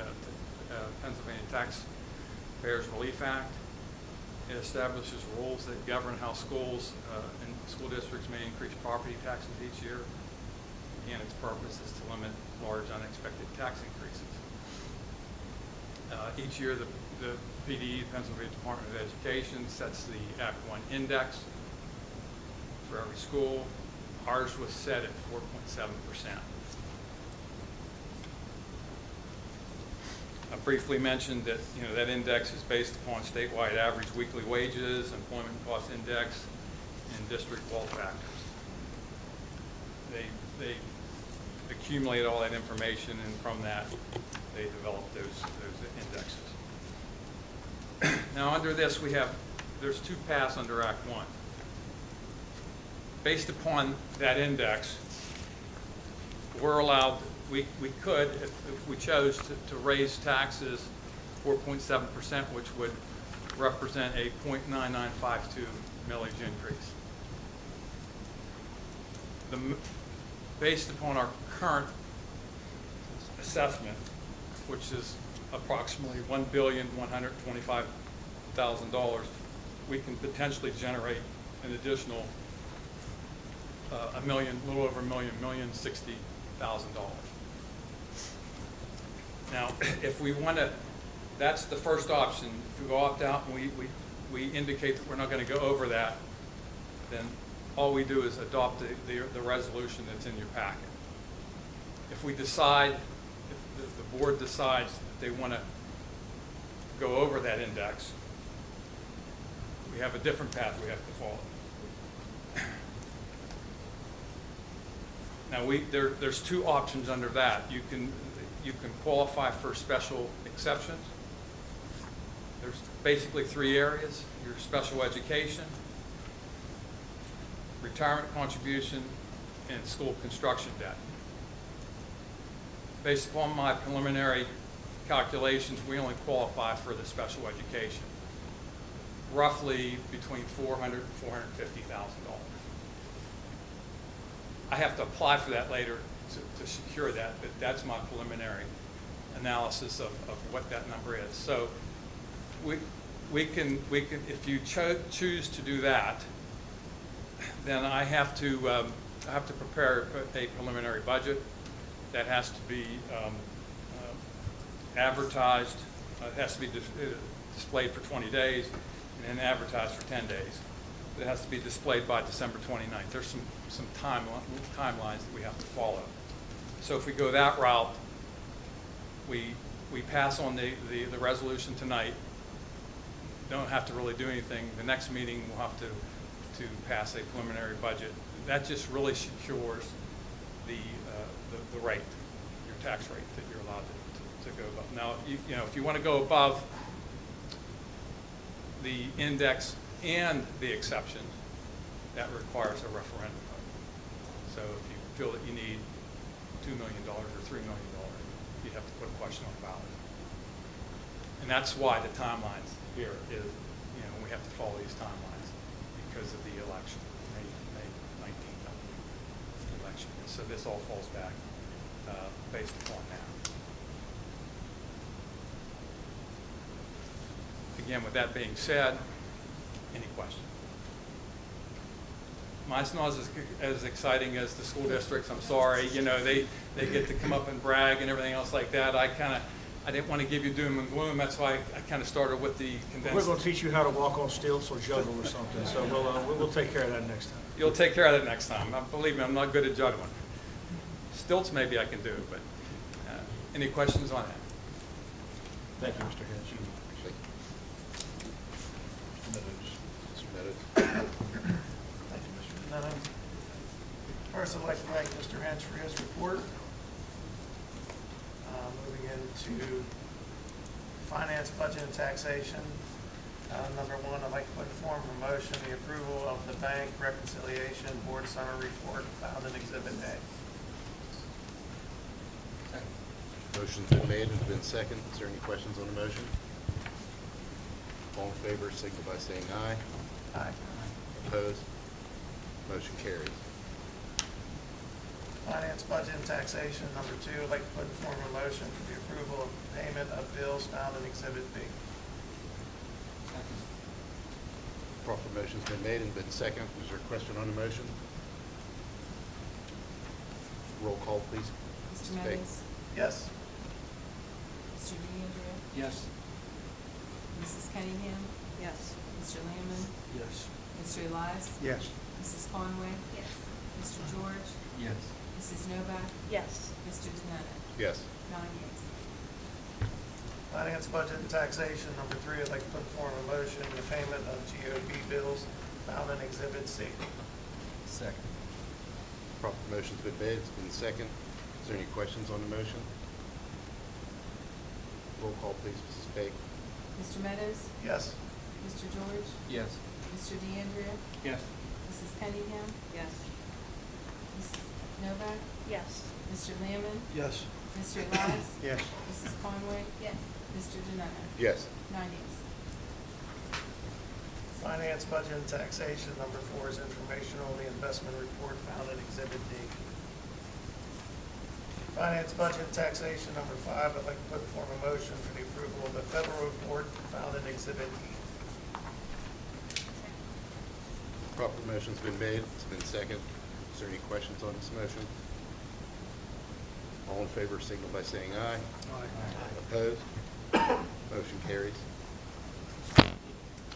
Pennsylvania Taxpayers Relief Act. It establishes rules that govern how schools and school districts may increase property taxes each year. Again, its purpose is to limit large unexpected tax increases. Each year, the PD, Pennsylvania Department of Education, sets the Act 1 index for every school. Ours was set at 4.7%. I briefly mentioned that that index is based upon statewide average weekly wages, employment cost index, and district wealth factors. They accumulate all that information, and from that, they develop those indexes. Now, under this, there's two paths under Act 1. Based upon that index, we're allowed, we could, if we chose, to raise taxes 4.7%, which would represent a 0.9952 millage increase. Based upon our current assessment, which is approximately $1,125,000, we can potentially generate an additional little over $1,060,000. Now, if we want to, that's the first option. If we go opt out and we indicate that we're not going to go over that, then all we do is adopt the resolution that's in your packet. If we decide, if the board decides that they want to go over that index, we have a different path we have to follow. Now, there's two options under that. You can qualify for special exceptions. There's basically three areas: your special education, retirement contribution, and school construction debt. Based upon my preliminary calculations, we only qualify for the special education, roughly between $400,000 and $450,000. I have to apply for that later to secure that, but that's my preliminary analysis of what that number is. So we can if you choose to do that, then I have to prepare a preliminary budget that has to be advertised. It has to be displayed for 20 days and then advertised for 10 days. It has to be displayed by December 29th. There's some timelines that we have to follow. So if we go that route, we we pass on the resolution tonight, don't have to really do anything. The next meeting, we'll have to pass a preliminary budget. That just really secures the rate, your tax rate that you're allowed to go above. Now, you know, if you want to go above the index and the exception, that requires a referendum vote. So if you feel that you need $2 million or $3 million, you'd have to put a question on the ballot. And that's why the timelines here is, you know, we have to follow these timelines because of the election, May 19th, I believe, election. So this all falls back based upon that. Again, with that being said, any questions? Mine's not as exciting as the school districts. I'm sorry. You know, they get to come up and brag and everything else like that. I didn't want to give you doom and gloom. That's why I kind of started with the condensed. We're going to teach you how to walk on stilts or juggle or something, so we'll take care of that next time. You'll take care of that next time. Believe me, I'm not good at juggling. Stilts maybe I can do, but any questions on that? Thank you, Mr. Hedge. Mr. Meadows. Thank you, Mr. Donovan. First, I'd like to thank Mr. Hench for his report. Moving into finance, budget, and taxation. Number one, I'd like to put in form of a motion the approval of the bank reconciliation board summer report found in Exhibit A. Motion's been made and been seconded. Is there any questions on the motion? All in favor, signal by saying aye. Aye. Opposed? Motion carries. Finance, budget, and taxation. Number two, I'd like to put in form of a motion for the approval of payment of bills found in Exhibit B. Proper motion's been made and been seconded. Is there a question on the motion? Roll call, please. Mr. Ms. Bates. Meadows? Yes. Mr. DeAndrea? Yes. Mrs. Cunningham? Yes. Mr. Lamon? Yes. Mr. Elias? Yes. Mrs. Conway? Yes. Mr. George? Yes. Mrs. Novak? Yes. Mr. Denona? Yes. 9 yeas. Finance, budget, and taxation. Number three, I'd like to put in form of a motion the payment of GOB bills found in Exhibit C. Second. Proper motion's been made. It's been seconded. Is there any questions on the motion? Roll call, please. Mrs. Bates. Mr. Meadows? Yes. Mr. George? Yes. Mr. DeAndrea? Yes. Mrs. Cunningham? Yes. Mrs. Novak? Yes. Mr. Lamon? Yes. Mr. Elias? Yes. Mrs. Conway? Yes. Mr. Denona? Yes. 9 yeas. Finance, budget, and taxation. Number four is informational, the investment report found in Exhibit D. Finance, budget, and taxation. Number five, I'd like to put form a motion for the approval of the federal report found in Exhibit E. Proper motion's been made. It's been seconded. Is there any questions on this motion? All in favor, signal by saying aye. Opposed? Motion carries.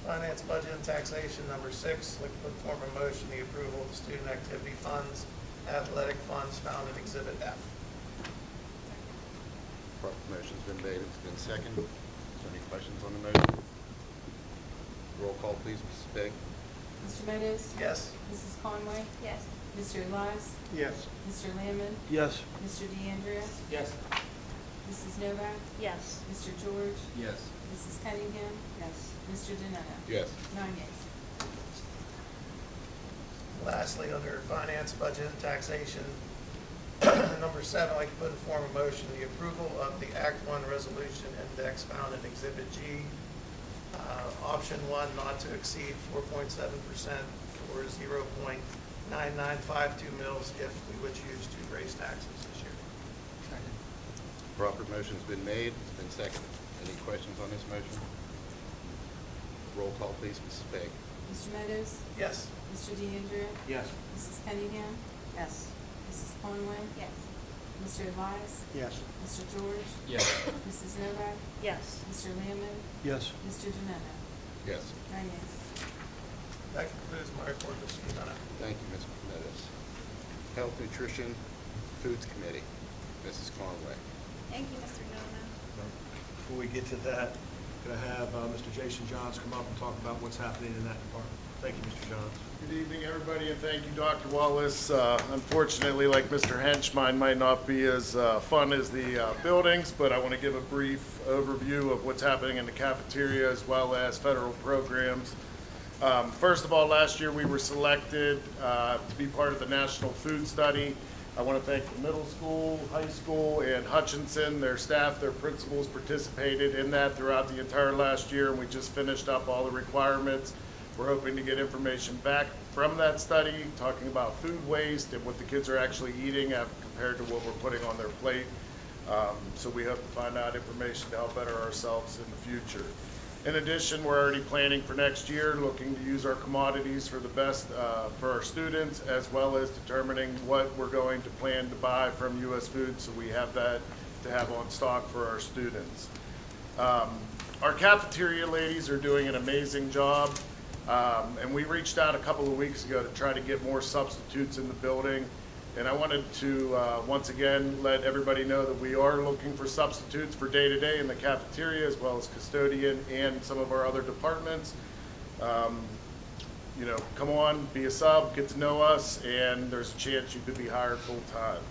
Finance, budget, and taxation. Number six, I'd like to put form a motion the approval of the student activity funds, athletic funds found in Exhibit F. Proper motion's been made. It's been seconded. Is there any questions on the motion? Roll call, please. Mrs. Begg. Mr. Meadows? Yes. Mrs. Conway? Yes. Mr. Elias? Yes. Mr. Lamon? Yes. Mr. DeAndrea? Yes. Mrs. Novak? Yes. Mr. George? Yes. Mrs. Cunningham? Yes. Mr. Denona? Yes. 9 yeas. Lastly, under finance, budget, and taxation, number seven, I'd like to put in form a motion the approval of the Act One resolution index found in Exhibit G. Option one, not to exceed 4.7% or 0.9952 mils if we would choose to raise taxes this year. Second. Proper motion's been made. It's been seconded. Any questions on this motion? Roll call, please. Mrs. Begg. Mr. Meadows? Yes. Mr. DeAndrea? Yes. Mrs. Cunningham? Yes. Mrs. Conway? Yes. Mr. Elias? Yes. Mr. George? Yes. Mrs. Novak? Yes. Mr. Lamon? Yes. Mr. Denona? Yes. 9 yeas. That concludes my report, Mr. Donovan. Thank you, Ms. Meadows. Health, Nutrition, Foods Committee. Mrs. Conway. Thank you, Mr. Nona. Before we get to that, could I have Mr. Jason Johns come up and talk about what's happening in that department? Thank you, Mr. Johns. Good evening, everybody, and thank you, Dr. Wallace. Unfortunately, like Mr. Hench, mine might not be as fun as the buildings, but I want to give a brief overview of what's happening in the cafeteria as well as federal programs. First of all, last year we were selected to be part of the National Food Study. I want to thank the middle school, high school, and Hutchinson. Their staff, their principals participated in that throughout the entire last year, and we just finished up all the requirements. We're hoping to get information back from that study, talking about food waste and what the kids are actually eating compared to what we're putting on their plate. So we hope to find out information to help better ourselves in the future. In addition, we're already planning for next year, looking to use our commodities for the best for our students, as well as determining what we're going to plan to buy from U.S. Foods, so we have that to have on stock for our students. Our cafeteria ladies are doing an amazing job, and we reached out a couple of weeks ago to try to get more substitutes in the building. And I wanted to, once again, let everybody know that we are looking for substitutes for day-to-day in the cafeteria, as well as custodian and some of our other departments. You know, come on, be a sub, get to know us, and there's a chance you could be hired full-time.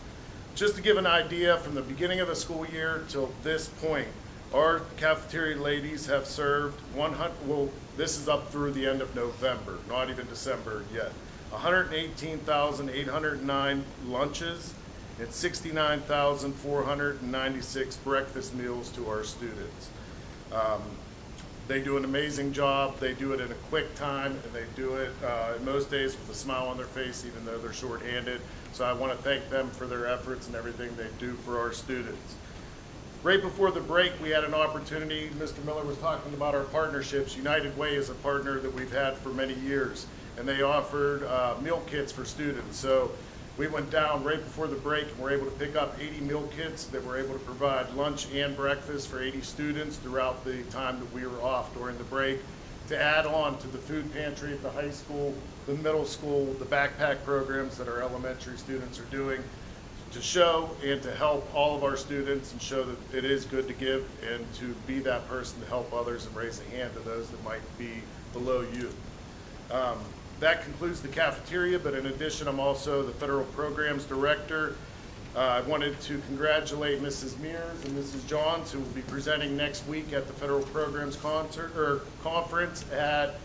Just to give an idea, from the beginning of the school year till this point, our cafeteria ladies have served 100, well, this is up through the end of November, not even December yet. 118,809 lunches and 69,496 breakfast meals to our students. They do an amazing job. They do it in a quick time, and they do it most days with a smile on their face, even though they're shorthanded. So I want to thank them for their efforts and everything they do for our students. Right before the break, we had an opportunity. Mr. Miller was talking about our partnerships. United Way is a partner that we've had for many years, and they offered meal kits for students. So we went down right before the break and were able to pick up 80 meal kits that were able to provide lunch and breakfast for 80 students throughout the time that we were off during the break, to add on to the food pantry at the high school, the middle school, the backpack programs that our elementary students are doing, to show and to help all of our students and show that it is good to give and to be that person to help others and raise a hand to those that might be below you. That concludes the cafeteria, but in addition, I'm also the Federal Programs Director. I wanted to congratulate Mrs. Mears and Mrs. Johns, who will be presenting next week at the Federal Programs Conference at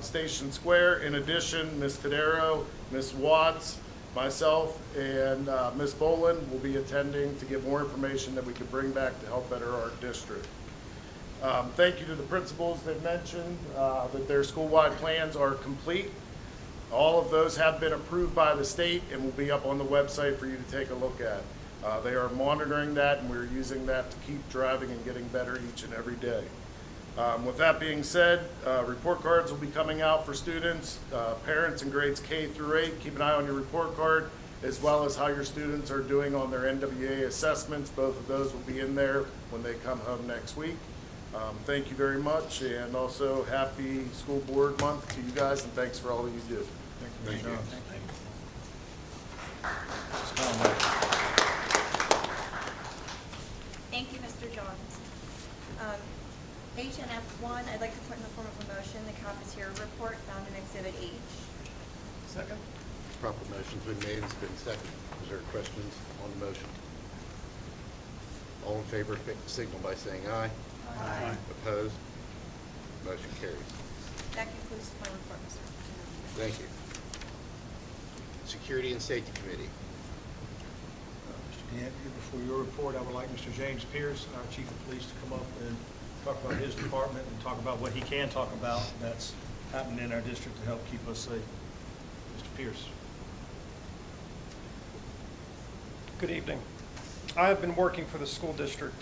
Station Square. In addition, Ms. Federo, Ms. Watts, myself, and Ms. Boland will be attending to give more information that we can bring back to help better our district. Thank you to the principals that mentioned that their school-wide plans are complete. All of those have been approved by the state and will be up on the website for you to take a look at. They are monitoring that, and we're using that to keep driving and getting better each and every day. With that being said, report cards will be coming out for students, parents in grades K through 8. Keep an eye on your report card, as well as how your students are doing on their NWA assessments. Both of those will be in there when they come home next week. Thank you very much, and also happy School Board Month to you guys, and thanks for all that you do. Thank you. Thank you, Mr. Johns. H and F1, I'd like to put in the form of a motion the cafeteria report found in Exhibit H. Second? Proper motion's been made, it's been seconded. Is there questions on the motion? All in favor, signal by saying aye. Aye. Opposed? Motion carries. That concludes my report, Mr. Chairman. Thank you. Security and Safety Committee. Mr. DeAndrea, before your report, I would like Mr. James Pierce, our Chief of Police, to come up and talk about his department and talk about what he can talk about that's happening in our district to help keep us safe. Mr. Pierce. Good evening. I have been working for the school district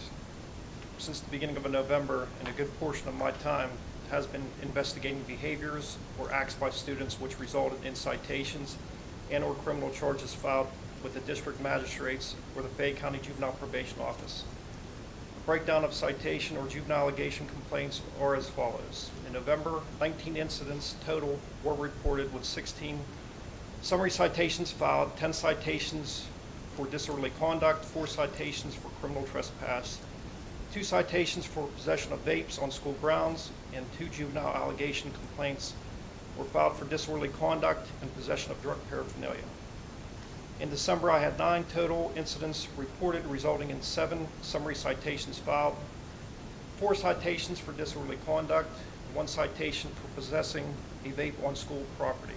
since the beginning of November, and a good portion of my time has been investigating behaviors or acts by students which resulted in citations and or criminal charges filed with the district magistrates or the Fayette County Juvenile Probation Office. A breakdown of citation or juvenile allegation complaints are as follows. In November, 19 incidents total were reported, with 16 summary citations filed, 10 citations for disorderly conduct, 4 citations for criminal trespass, 2 citations for possession of vapes on school grounds, and 2 juvenile allegation complaints were filed for disorderly conduct and possession of drug paraphernalia. In December, I had 9 total incidents reported, resulting in 7 summary citations filed, 4 citations for disorderly conduct, 1 citation for possessing a vape on school property.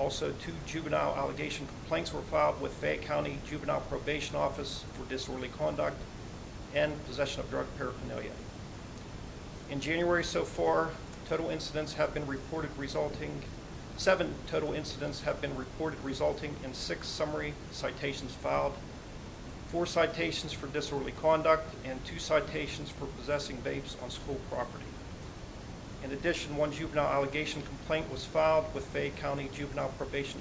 Also, 2 juvenile allegation complaints were filed with Fayette County Juvenile Probation Office for disorderly conduct and possession of drug paraphernalia. In January so far, total incidents have been reported resulting, 7 total incidents have been reported resulting in 6 summary citations filed, 4 citations for disorderly conduct, and 2 citations for possessing vapes on school property. In addition, 1 juvenile allegation complaint was filed with Fayette County Juvenile Probation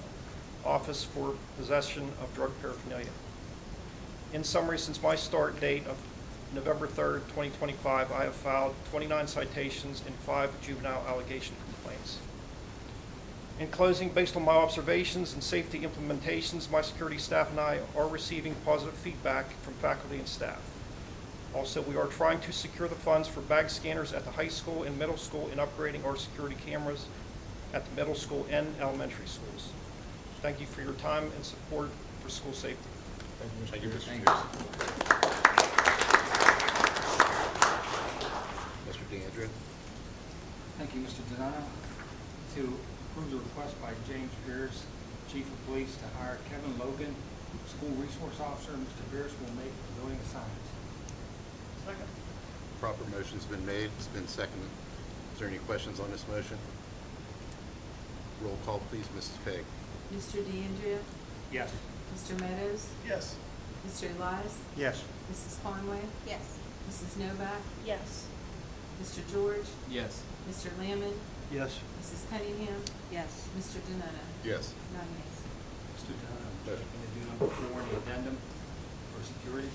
Office for possession of drug paraphernalia. In summary, since my start date of November 3rd, 2025, I have filed 29 citations and 5 juvenile allegation complaints. In closing, based on my observations and safety implementations, my security staff and I are receiving positive feedback from faculty and staff. Also, we are trying to secure the funds for bag scanners at the high school and middle school and upgrading our security cameras at the middle school and elementary schools. Thank you for your time and support for school safety. Thank you, Mr. Thank Mr. DeAndrea. Thank you, Mr. Donato. To approve the request by James Pierce, Chief of Police, to hire Kevin Logan, School Resource Officer. Mr. Pierce will make the voting assignments. Second. Proper motion's been made, it's been seconded. Is there any questions on this motion? Roll call, please, Mrs. Pegg. Mr. DeAndrea? Yes. Mr. Meadows? Yes. Mr. Elias? Yes. Mrs. Conway? Yes. Mrs. Novak? Yes. Mr. George? Yes. Mr. Lamon? Yes. Mrs. Cunningham? Yes. Mr. Donato? Yes. 9 yeas. Mr. Donato, Yes. going to do number 4, the addendum for security.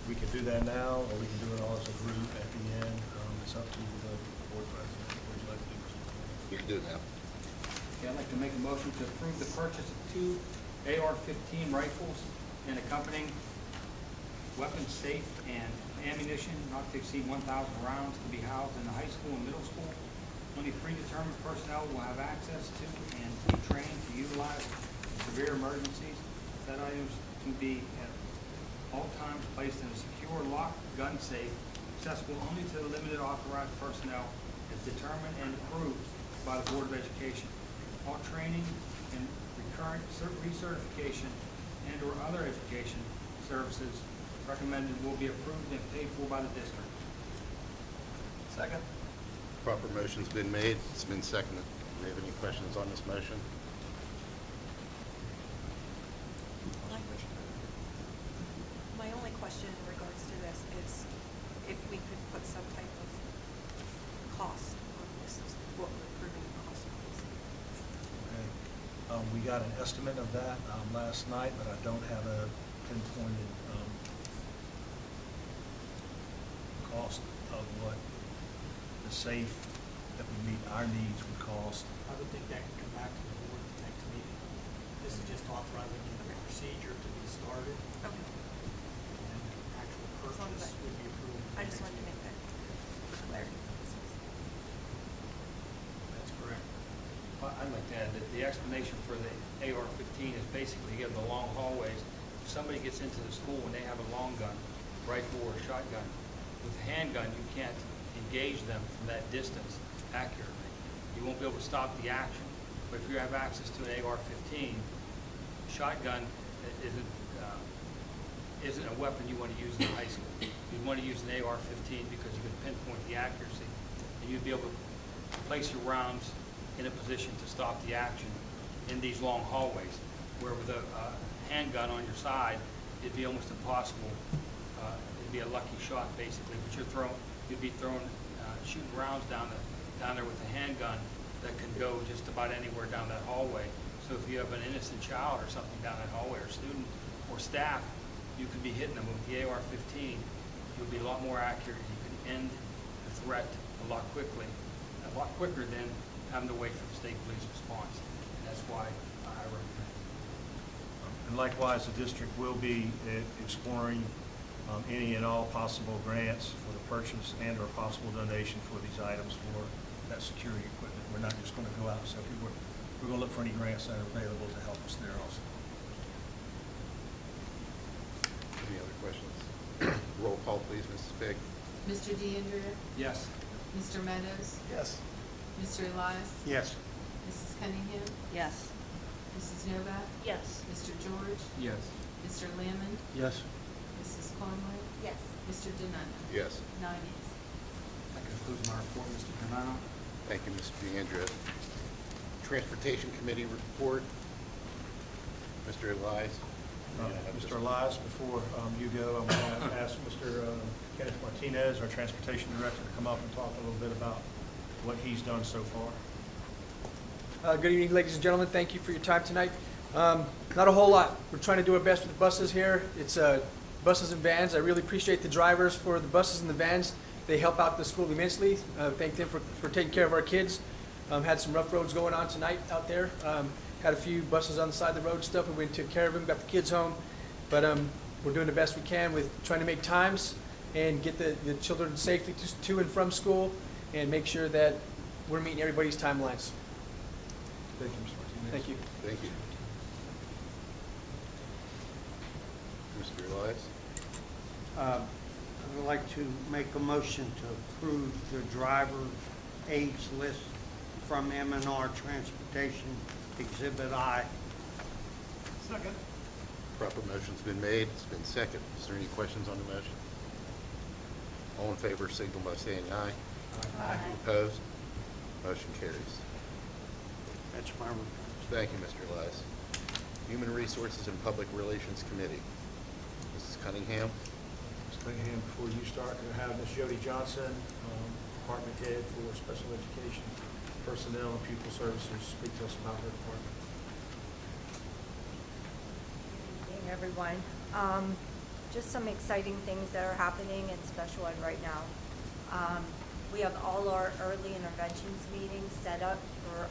We can do that now, or we can do it all as a group at the end. It's up to the board president. What would you like to do, Mr. President? You can do it now. Okay, I'd like to make a motion to approve the purchase of 2 AR-15 rifles and accompanying weapons, safe, and ammunition not to exceed 1,000 rounds to be housed in the high school and middle school. Only predetermined personnel will have access to and be trained to utilize in severe emergencies. Said items to be at all times placed in a secure locked gun safe, accessible only to the limited authorized personnel as determined and approved by the Board of Education. All training and recurrent recertification and or other education services recommended will be approved and paid for by the district. Second. Proper motion's been made, it's been seconded. Do we have any questions on this motion? My only question in regards to this is if we could put some type of cost on this, what we're approving the cost on this. Okay. We got an estimate of that last night, but I don't have a pinpointed cost of what the safe that would meet our needs would cost. I would think that can come back to the board at the next meeting. This is just authorizing the procedure to be started, Okay. and actual As long as purchase would be approved. I just wanted to make that clarity. That's correct. I'd like to add that the explanation for the AR-15 is basically, you have the long hallways. If somebody gets into the school and they have a long gun, rifle or shotgun, with a handgun, you can't engage them from that distance accurately. You won't be able to stop the action. But if you have access to an AR-15, shotgun isn't a weapon you want to use in high school. You want to use an AR-15 because you can pinpoint the accuracy, and you'd be able to place your rounds in a position to stop the action in these long hallways, where with a handgun on your side, it'd be almost impossible. It'd be a lucky shot, basically, but you'd be shooting rounds down there with a handgun that can go just about anywhere down that hallway. So if you have an innocent child or something down that hallway, or student or staff, you could be hitting them with the AR-15. You'll be a lot more accurate. You can end the threat a lot quicker than having to wait for the state police response. And that's why I recommend it. And likewise, the district will be exploring any and all possible grants for the purchase and/or possible donation for these items for that security equipment. We're not just going to go out and say, we're going to look for any grants that are available to help us there also. Any other questions? Roll call, please, Mrs. Figg. Mr. DeAndrea? Yes. Mr. Meadows? Yes. Mr. Elias? Yes. Mrs. Cunningham? Yes. Mrs. Novak? Yes. Mr. George? Yes. Mr. Lamond? Yes. Mrs. Conway? Yes. Mr. Denona? Yes. 9 yeas. That concludes my report, Mr. Canano. Thank you, Mr. DeAndrea. Transportation Committee report. Mr. Elias. Mr. Elias, before you go, I'm going to ask Mr. Kenneth Martinez, our Transportation Director, to come up and talk a little bit about what he's done so far. Good evening, ladies and gentlemen. Thank you for your time tonight. Not a whole lot. We're trying to do our best with the buses here. It's buses and vans. I really appreciate the drivers for the buses and the vans. They help out the school immensely. Thank them for taking care of our kids. Had some rough roads going on tonight out there. Had a few buses on the side of the road and stuff. We went and took care of them, got the kids home. But we're doing the best we can with trying to make times and get the children safely to and from school and make sure that we're meeting everybody's timelines. Thank you, Mr. Martinez. Thank you. Thank you. Mr. Elias. I would like to make a motion to approve the driver age list from M&R Transportation Exhibit I. Second. Proper motion's been made. It's been seconded. Is there any questions on the motion? All in favor, signal by saying aye. Aye. Opposed? Motion carries. That's my report. Thank you, Mr. Elias. Human Resources and Public Relations Committee. Mrs. Cunningham. Ms. Cunningham, before you start, I have Ms. Jody Johnson, Department Head for Special Education Personnel and Pupil Services, speak to us about her department. Good evening, everyone. Just some exciting things that are happening in special ed right now. We have all our early interventions meetings set up for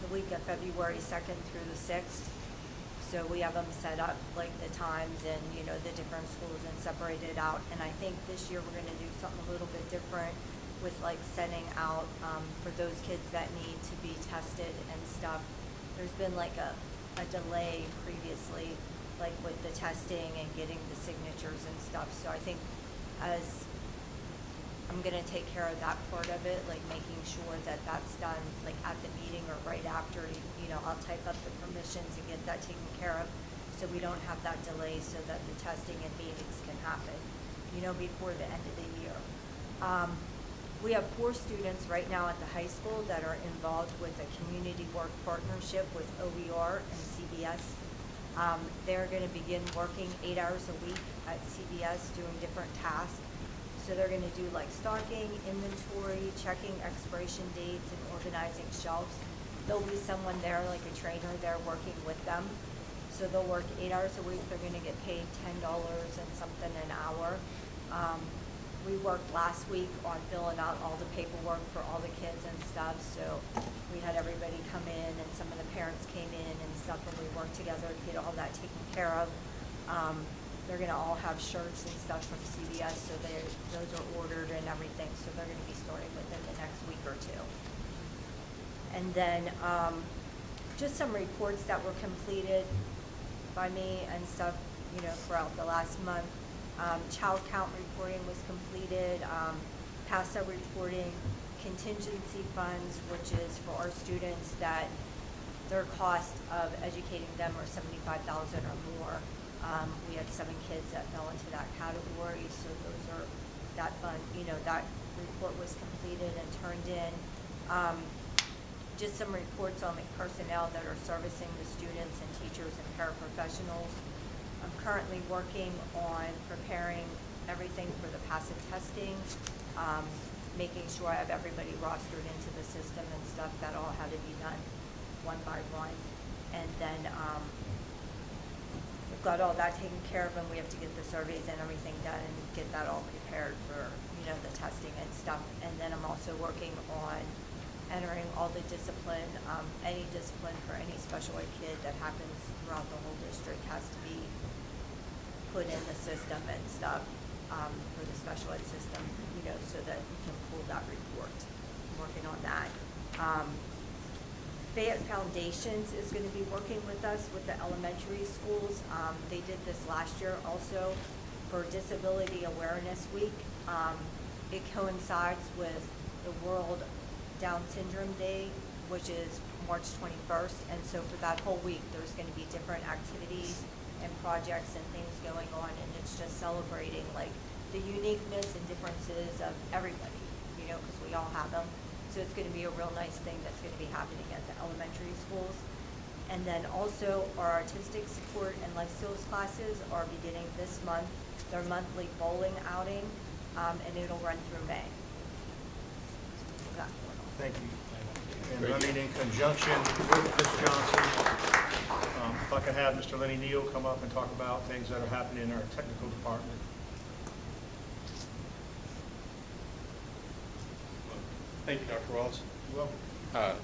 the week of February 2nd through the 6th. So we have them set up, like the times and, you know, the different schools and separated out. And I think this year we're going to do something a little bit different with like sending out for those kids that need to be tested and stuff. There's been like a delay previously, like with the testing and getting the signatures and stuff. So I think as I'm gonna take care of that part of it, like making sure that that's done like at the meeting or right after, you know, I'll type up the permissions and get that taken care of so we don't have that delay so that the testing and meetings can happen, you know, before the end of the year. We have 4 students right now at the high school that are involved with a community work partnership with OER and CBS. They're gonna begin working 8 hours a week at CBS doing different tasks. So they're gonna do like stocking, inventory, checking expiration dates, and organizing shelves. There'll be someone there, like a trainer there working with them. So they'll work 8 hours a week. They're gonna get paid $10 and something an hour. We worked last week on filling out all the paperwork for all the kids and stuff. So we had everybody come in and some of the parents came in and stuff, and we worked together to get all that taken care of. They're gonna all have shirts and stuff from CBS, so those are ordered and everything, so they're gonna be starting within the next week or 2. And then, just some reports that were completed by me and stuff, you know, throughout the last month. Child count reporting was completed, PASA reporting, contingency funds, which is for our students that their cost of educating them are $75,000 or more. We had 7 kids that fell into that category, so that fund, you know, that report was completed and turned in. Just some reports on the personnel that are servicing the students and teachers and paraprofessionals. I'm currently working on preparing everything for the passive testing, making sure I have everybody rostered into the system and stuff. That all had to be done one by one. And then we've got all that taken care of, and we have to get the surveys and everything done and get that all prepared for, you know, the testing and stuff. And then I'm also working on entering all the discipline, any discipline for any special ed kid that happens throughout the whole district has to be put in the system and stuff, for the special ed system, you know, so that we can pull that report. I'm working on that. Fayette Foundations is going to be working with us with the elementary schools. They did this last year also for Disability Awareness Week. It coincides with the World Down Syndrome Day, which is March 21st. And so for that whole week, there's going to be different activities and projects and things going on. And it's just celebrating like the uniqueness and differences of everybody, you know, because we all have them. So it's going to be a real nice thing that's going to be happening at the elementary schools. And then also our artistic support and life skills classes are beginning this month, their monthly bowling outing, and it'll run through May. So that's going on. Thank you. And running in conjunction with Ms. Johnson, if I could have Mr. Lenny Neal come up and talk about things that are happening in our technical department. Thank you, Dr. Wallace. You're welcome.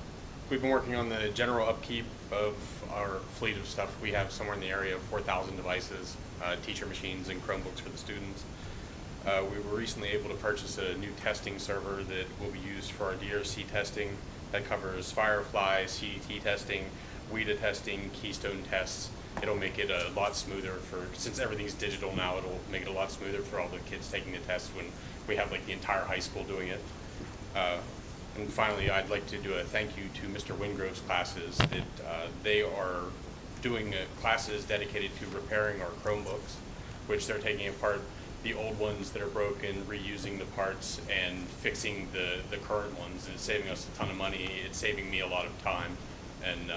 We've been working on the general upkeep of our fleet of stuff. We have somewhere in the area of 4,000 devices, teacher machines, and Chromebooks for the students. We were recently able to purchase a new testing server that will be used for our DRC testing. That covers Firefly, CDT testing, WIDA testing, Keystone tests. It'll make it a lot smoother since everything's digital now, it'll make it a lot smoother for all the kids taking the tests when we have like the entire high school doing it. And finally, I'd like to do a thank you to Mr. Wingrove's classes that they are doing classes dedicated to repairing our Chromebooks, which they're taking apart the old ones that are broken, reusing the parts, and fixing the current ones. It's saving us a ton of money. It's saving me a lot of time, and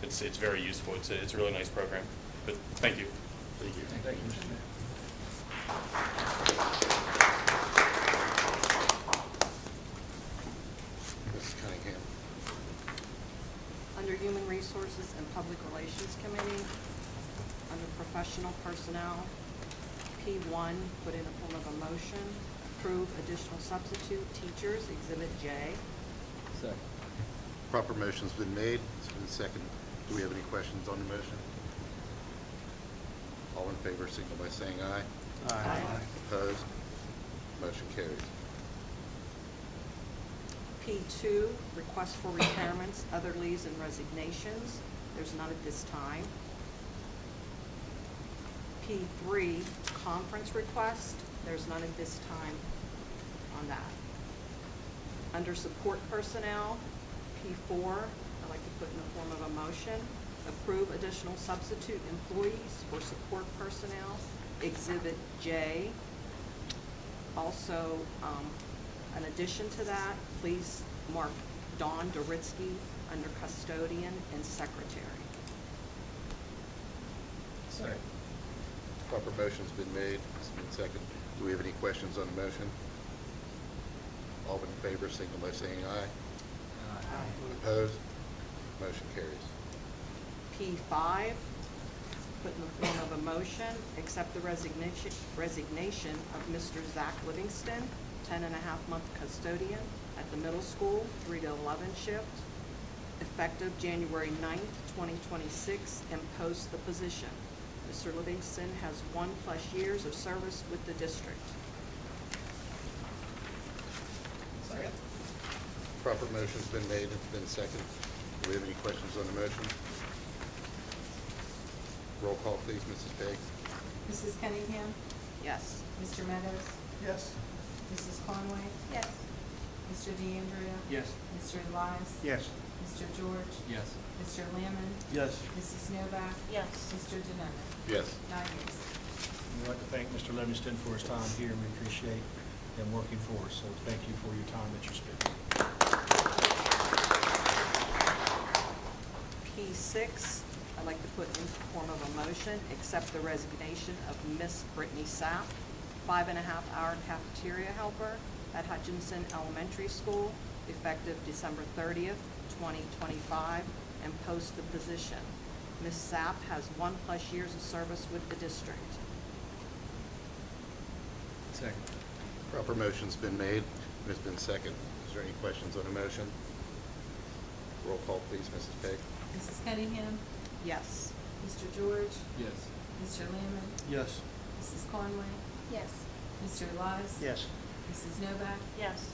it's very useful. It's a really nice program. But thank you. Thank you. Thank you, Mr. Mayor. Mrs. Cunningham. Under Human Resources and Public Relations Committee, under Professional Personnel, P1, put in a form of a motion, approve additional substitute teachers, Exhibit J. Second. Proper motion's been made. It's been seconded. Do we have any questions on the motion? All in favor, signal by saying aye. Aye. Opposed? Motion carries. P2, request for retirements, other leaves and resignations. There's none at this time. P3, conference request. There's none at this time on that. Under support personnel, P4, I'd like to put in the form of a motion, approve additional substitute employees for support personnel, Exhibit J. Also, in addition to that, please mark Dawn Doritsky under custodian and secretary. Second. Proper motion's been made. It's been seconded. Do we have any questions on the motion? All in favor, signal by saying aye. Opposed? Motion carries. P5, put in the form of a motion, accept the resignation of Mr. Zach Livingston, 10.5-month custodian at the middle school, 3 to 11 shift, effective January 9th, 2026, and post the position. Mr. Livingston has 1+ years of service with the district. Second. Proper motion's been made. It's been seconded. Do we have any questions on the motion? Roll call, please, Mrs. Pegg. Mrs. Cunningham? Yes. Mr. Meadows? Yes. Mrs. Conway? Yes. Mr. DeAndrea? Yes. Mr. Elias? Yes. Mr. George? Yes. Mr. Lamon? Yes. Mrs. Novak? Yes. Mr. Denona? Yes. 9 yeas. We'd like to thank Mr. Livingston for his time here. We appreciate him working for us, so thank you for your time that you spent. P6, I'd like to put in the form of a motion, accept the resignation of Miss Brittany Sapp, 5.5-hour cafeteria helper at Hutchinson Elementary School, effective December 30th, 2025, and post the position. Ms. Sapp has 1+ years of service with the district. Second. Proper motion's been made. It's been seconded. Is there any questions on the motion? Roll call, please, Mrs. Pegg. Mrs. Cunningham? Yes. Mr. George? Yes. Mr. Lamon? Yes. Mrs. Conway? Yes. Mr. Elias? Yes. Mrs. Novak? Yes.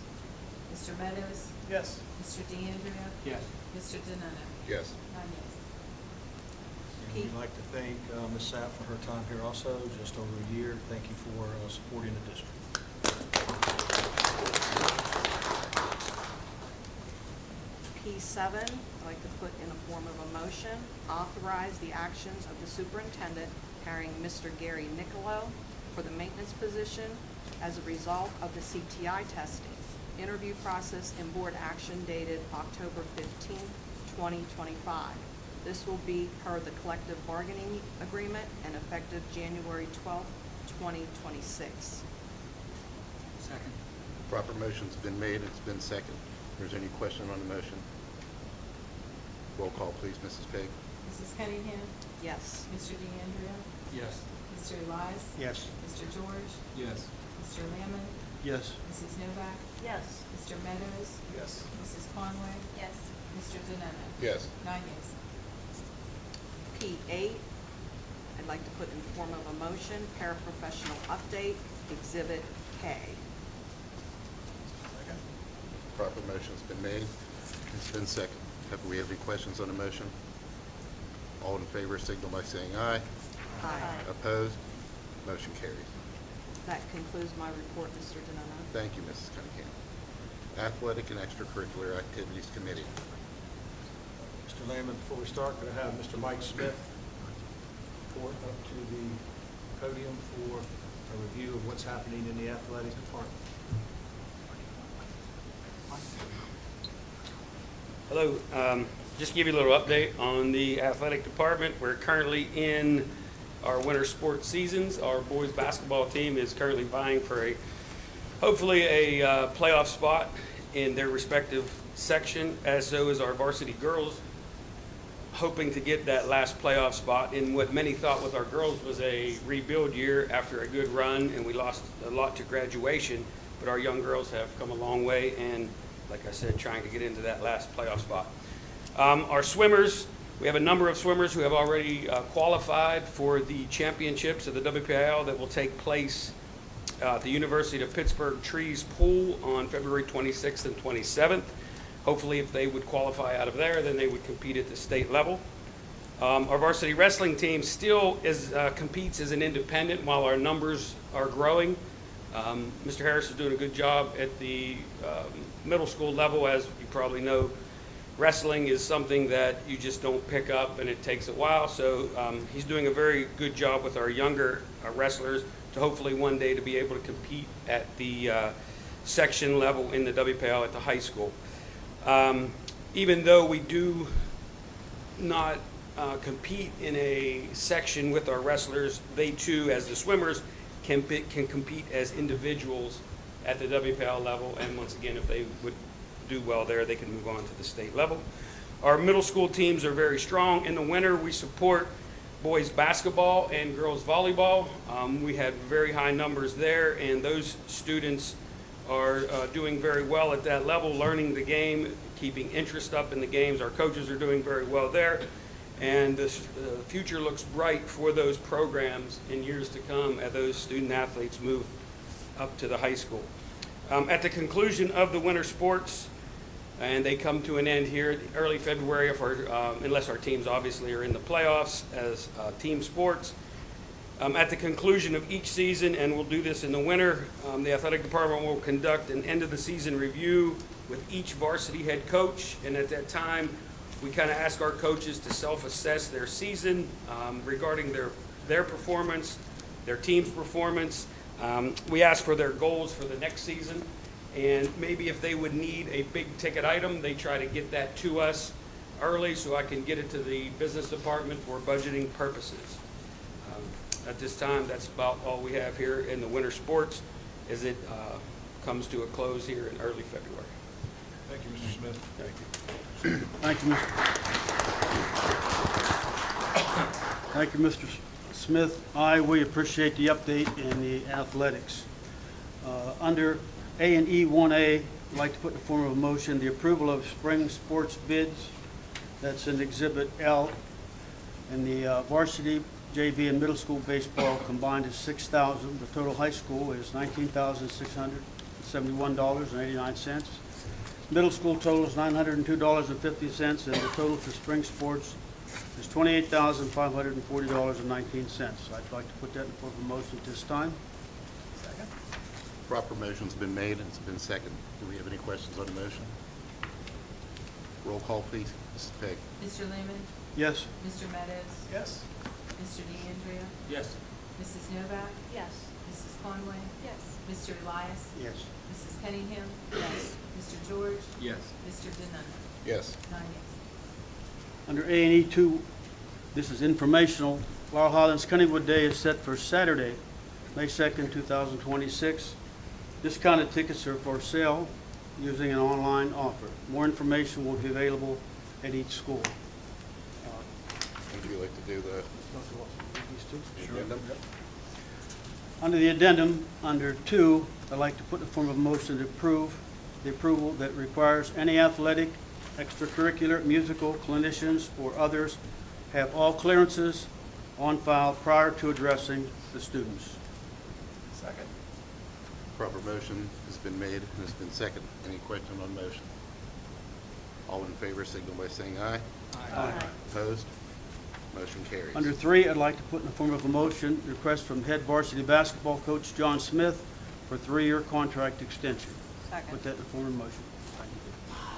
Mr. Meadows? Yes. Mr. DeAndrea? Yes. Mr. Denona? Yes. 9 yes. And we'd like to thank Ms. Sapp for her time here also, just over a year. Thank you for supporting the district. P7, I'd like to put in a form of a motion, authorize the actions of the superintendent carrying Mr. Gary Nicolo for the maintenance position as a result of the CTI testing. Interview process and board action dated October 15, 2025. This will be per the collective bargaining agreement and effective January 12, 2026. Second. Proper motion's been made, it's been seconded. If there's any question on the motion? Roll call, please, Mrs. Pegg. Mrs. Cunningham? Yes. Mr. DeAndrea? Yes. Mr. Elias? Yes. Mr. George? Yes. Mr. Lamon? Yes. Mrs. Novak? Yes. Mr. Meadows? Yes. Mrs. Conway? Yes. Mr. Denona? Yes. 9 yes. P8, I'd like to put in form of a motion, paraprofessional update, Exhibit K. Proper motion's been made, it's been seconded. Have we have any questions on the motion? All in favor signal by saying aye. Aye. Opposed? Motion carries. That concludes my report, Mr. Denona. Thank you, Mrs. Cunningham. Athletic and Extracurricular Activities Committee. Mr. Lamon, before we start, could I have Mr. Mike Smith report up to the podium for a review of what's happening in the athletic department? Hello. Just to give you a little update on the athletic department. We're currently in our winter sports seasons. Our boys basketball team is currently vying for hopefully a playoff spot in their respective section, as so is our varsity girls, hoping to get that last playoff spot in what many thought with our girls was a rebuild year after a good run, and we lost a lot to graduation, but our young girls have come a long way, and like I said, trying to get into that last playoff spot. Our swimmers, we have a number of swimmers who have already qualified for the championships of the WPIL that will take place at the University of Pittsburgh Trees Pool on February 26th and 27th. Hopefully, if they would qualify out of there, then they would compete at the state level. Our varsity wrestling team still competes as an independent while our numbers are growing. Mr. Harris is doing a good job at the middle school level. As you probably know, wrestling is something that you just don't pick up, and it takes a while. So he's doing a very good job with our younger wrestlers to hopefully one day to be able to compete at the section level in the WPL at the high school. Even though we do not compete in a section with our wrestlers, they too, as the swimmers, can compete as individuals at the WPL level, and once again, if they would do well there, they can move on to the state level. Our middle school teams are very strong. In the winter, we support boys basketball and girls volleyball. We had very high numbers there, and those students are doing very well at that level, learning the game, keeping interest up in the games. Our coaches are doing very well there, and the future looks bright for those programs in years to come as those student athletes move up to the high school. At the conclusion of the winter sports, and they come to an end here early February, unless our teams obviously are in the playoffs as team sports. At the conclusion of each season, and we'll do this in the winter, the athletic department will conduct an end of the season review with each varsity head coach, and at that time, we kind of ask our coaches to self-assess their season regarding their performance, their team's performance. We ask for their goals for the next season, and maybe if they would need a big ticket item, they try to get that to us early so I can get it to the business department for budgeting purposes. At this time, that's about all we have here in the winter sports as it comes to a close here in early February. Thank you, Mr. Smith. Thank you. Thank you, Mr. Thank you, Mr. Smith. We appreciate the update in the athletics. Under A&E 1A, I'd like to put in the form of a motion the approval of spring sports bids. That's in Exhibit L. In the varsity JV and middle school baseball combined is $6,000. The total high school is $19,671.89. Middle school total is $902.50, and the total for spring sports is $28,540.19. I'd like to put that in form of a motion at this time. Second. Proper motion's been made and it's been seconded. Do we have any questions on the motion? Roll call, please. Mrs. Pegg. Mr. Lehman, Yes. Mr. Meadows, Yes. Mr. DeAndrea, Yes. Mrs. Novak, Yes. Mrs. Conway, Yes. Mr. Elias, Yes. Mrs. Cunningham, yes, Mr. George, Yes. Mr. Denunman, Yes. 9 yes. Under A&E 2, this is informational. Laurel Highlands Kennywood Day is set for Saturday, May 2nd, 2026. Discounted tickets are for sale using an online offer. More information will be available at each school. Would you like to do the addendum? Under the addendum, under 2, I'd like to put in the form of a motion to approve the approval that requires any athletic, extracurricular, musical, clinicians, or others have all clearances on file prior to addressing the students. Second. Proper motion has been made and has been seconded. Any question on the motion? All in favor signal by saying aye. Aye. Opposed? Motion carries. Under 3, I'd like to put in the form of a motion, request from head varsity basketball coach John Smith for 3-year contract extension. Second. Put that in the form of a motion.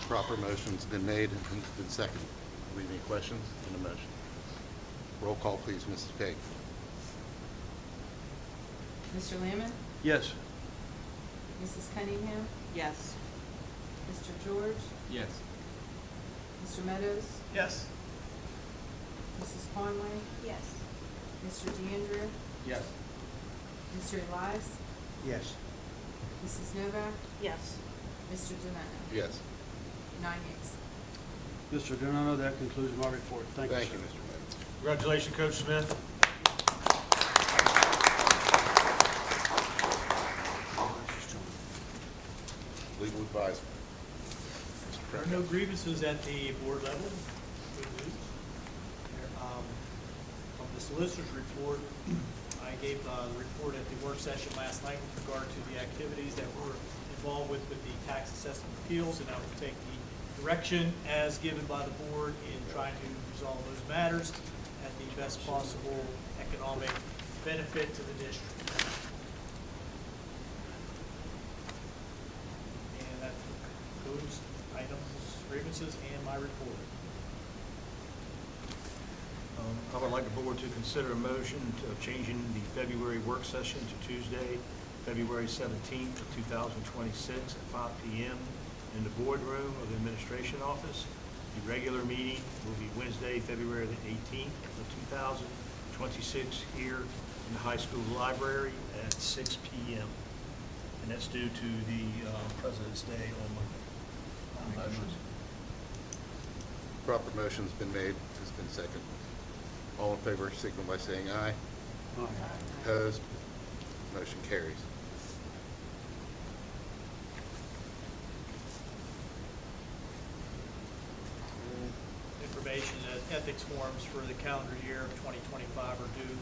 Proper motion's been made and has been seconded. Do we have any questions on the motion? Roll call, please, Mrs. Pegg. Mr. Lehman, Yes. Mrs. Cunningham, Yes. Mr. George, Yes. Mr. Meadows, Yes. Mrs. Conway, Yes. Mr. DeAndrea, Yes. Mr. Elias, Yes. Mrs. Novak, Yes. Mr. Denunman, Yes. 9 yes. Mr. Donato, that concludes my report. Thank you, Thank sir. you, Mr. Meadows. Congratulations, Coach Smith. Legal advisement. There are no grievances at the board level. Good news. From the solicitor's report, I gave the report at the work session last night with regard to the activities that we're involved with the tax assessment appeals, and I will take the direction as given by the board in trying to resolve those matters at the best possible economic benefit to the district. And that concludes items, grievances, and my report. I would like the board to consider a motion of changing the February work session to Tuesday, February 17th of 2026 at 5 p.m. in the boardroom of the administration office. The regular meeting will be Wednesday, February the 18th of 2026 here in the high school library at 6 p.m. And that's due to the President's Day on Monday. Proper motion's been made, has been seconded. All in favor signal by saying aye. Aye. Opposed? Motion carries. Information that ethics forms for the calendar year of 2025 are due.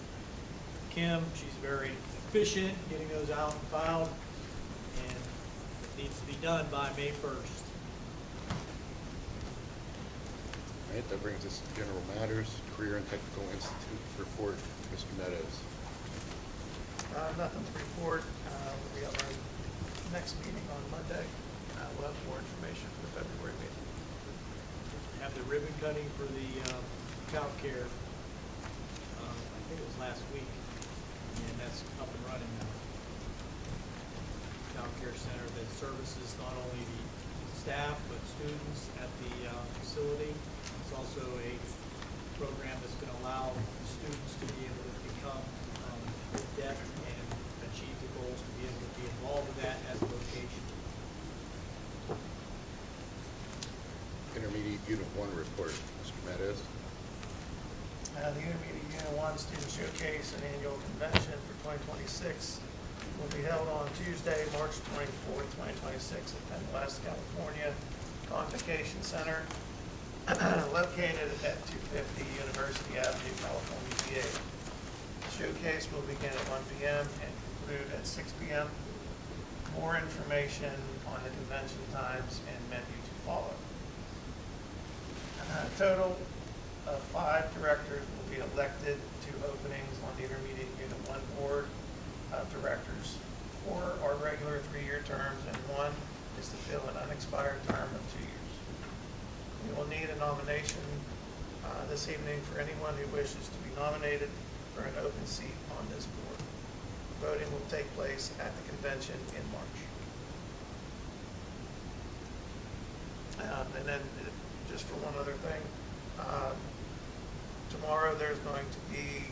Kim, she's very efficient getting those out and filed, and it needs to be done by May 1st. All right, that brings us to general matters, Career and Technical Institute report. Mr. Meadows. Nothing to report. We have our next meeting on Monday. We'll have more information for the February meeting. Have the ribbon cutting for the child care, I think it was last week, and that's up and running now. Child care center that services not only the staff, but students at the facility. It's also a program that's going to allow students to be able to become deaf and achieve the goals, to be able to be involved with that as a vocation. Intermediate Unit 1 report. Mr. Meadows. The Intermediate Unit 1 Student Showcase and Annual Convention for 2026 will be held on Tuesday, March 24th, 2026 at Penn West, California Convocation Center, located at 250 University Avenue, California, PA. showcase will begin at 1 p.m. and conclude at 6 p.m. More information on the convention times and menu to follow. A total of 5 directors will be elected, 2 openings on the intermediate unit 1 board of directors. 4 are regular 3-year terms, and 1 is to fill an unexpired term of 2 years. We will need a nomination this evening for anyone who wishes to be nominated for an open seat on this board. Voting will take place at the convention in March. And then, just for one other thing, tomorrow there's going to be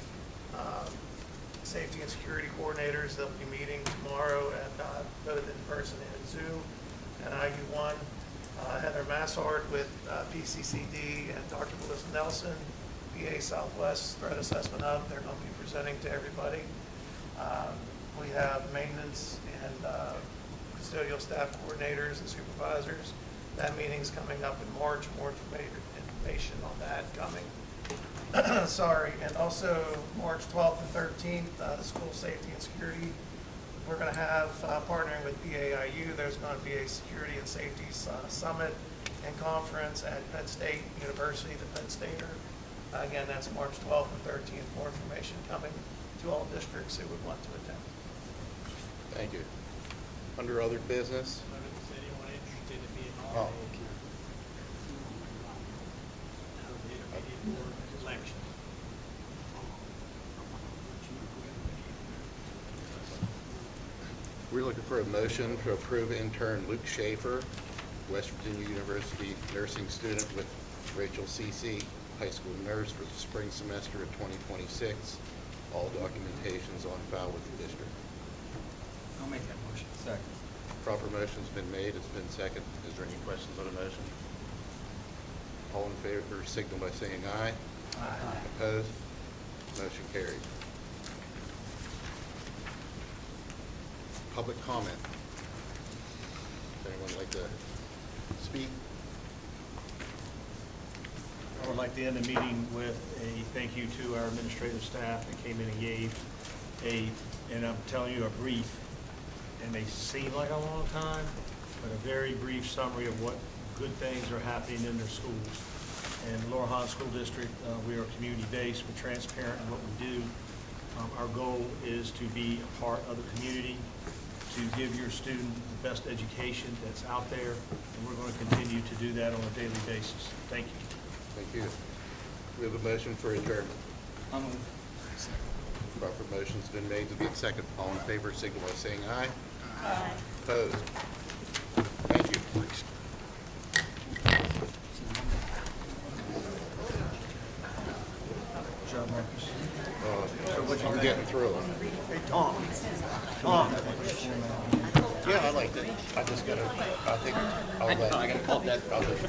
safety and security coordinators. They'll be meeting tomorrow at both in person and Zoom at IU1. Heather Massard with PCCD and Dr. Melissa Nelson, PA Southwest Threat Assessment Hub. They're going to be presenting to everybody. We have maintenance and custodial staff coordinators and supervisors. That meeting's coming up in March. More information on that coming. Sorry. And also March 12th and 13th, the school safety and security. We're going to have, partnering with PAIU, there's going to be a security and safety summit and conference at Penn State University, the Penn Stater. Again, that's March 12th and 13th. More information coming to all districts who would want to attend. Thank you. Under other business? Is anyone interested in being Oh. nominated? The intermediate board election. We're looking for a motion to approve intern Luke Schaefer, West Virginia University nursing student with Rachel C.C., high school nurse for the spring semester of 2026. All documentation's on file with the district. I'll make that motion. Second. Proper motion's been made, it's been seconded. Is there any questions on the motion? All in favor signal by saying aye. Aye. Opposed? Motion carried. Public comment. Does anyone like to speak? I would like to end the meeting with a thank you to our administrative staff that came in and gave and I'm telling you, a brief, and they seem like a long time, but a very brief summary of what good things are happening in their schools. And Laurel Highlands School District, we are community-based, we're transparent in what we do. Our goal is to be a part of the community, to give your student the best education that's out there, and we're going to continue to do that on a daily basis. Thank you. Thank you. We have a motion for adjournment. I'll move. Proper motion's been made to be second. All in favor, signal by saying aye. Aye. Opposed? Thank you. Good job, Marcus. I'm getting through them. Hey, Tom. Tom. Yeah, I liked it. I just gotta, I think I'll let. I gotta call that. I'll let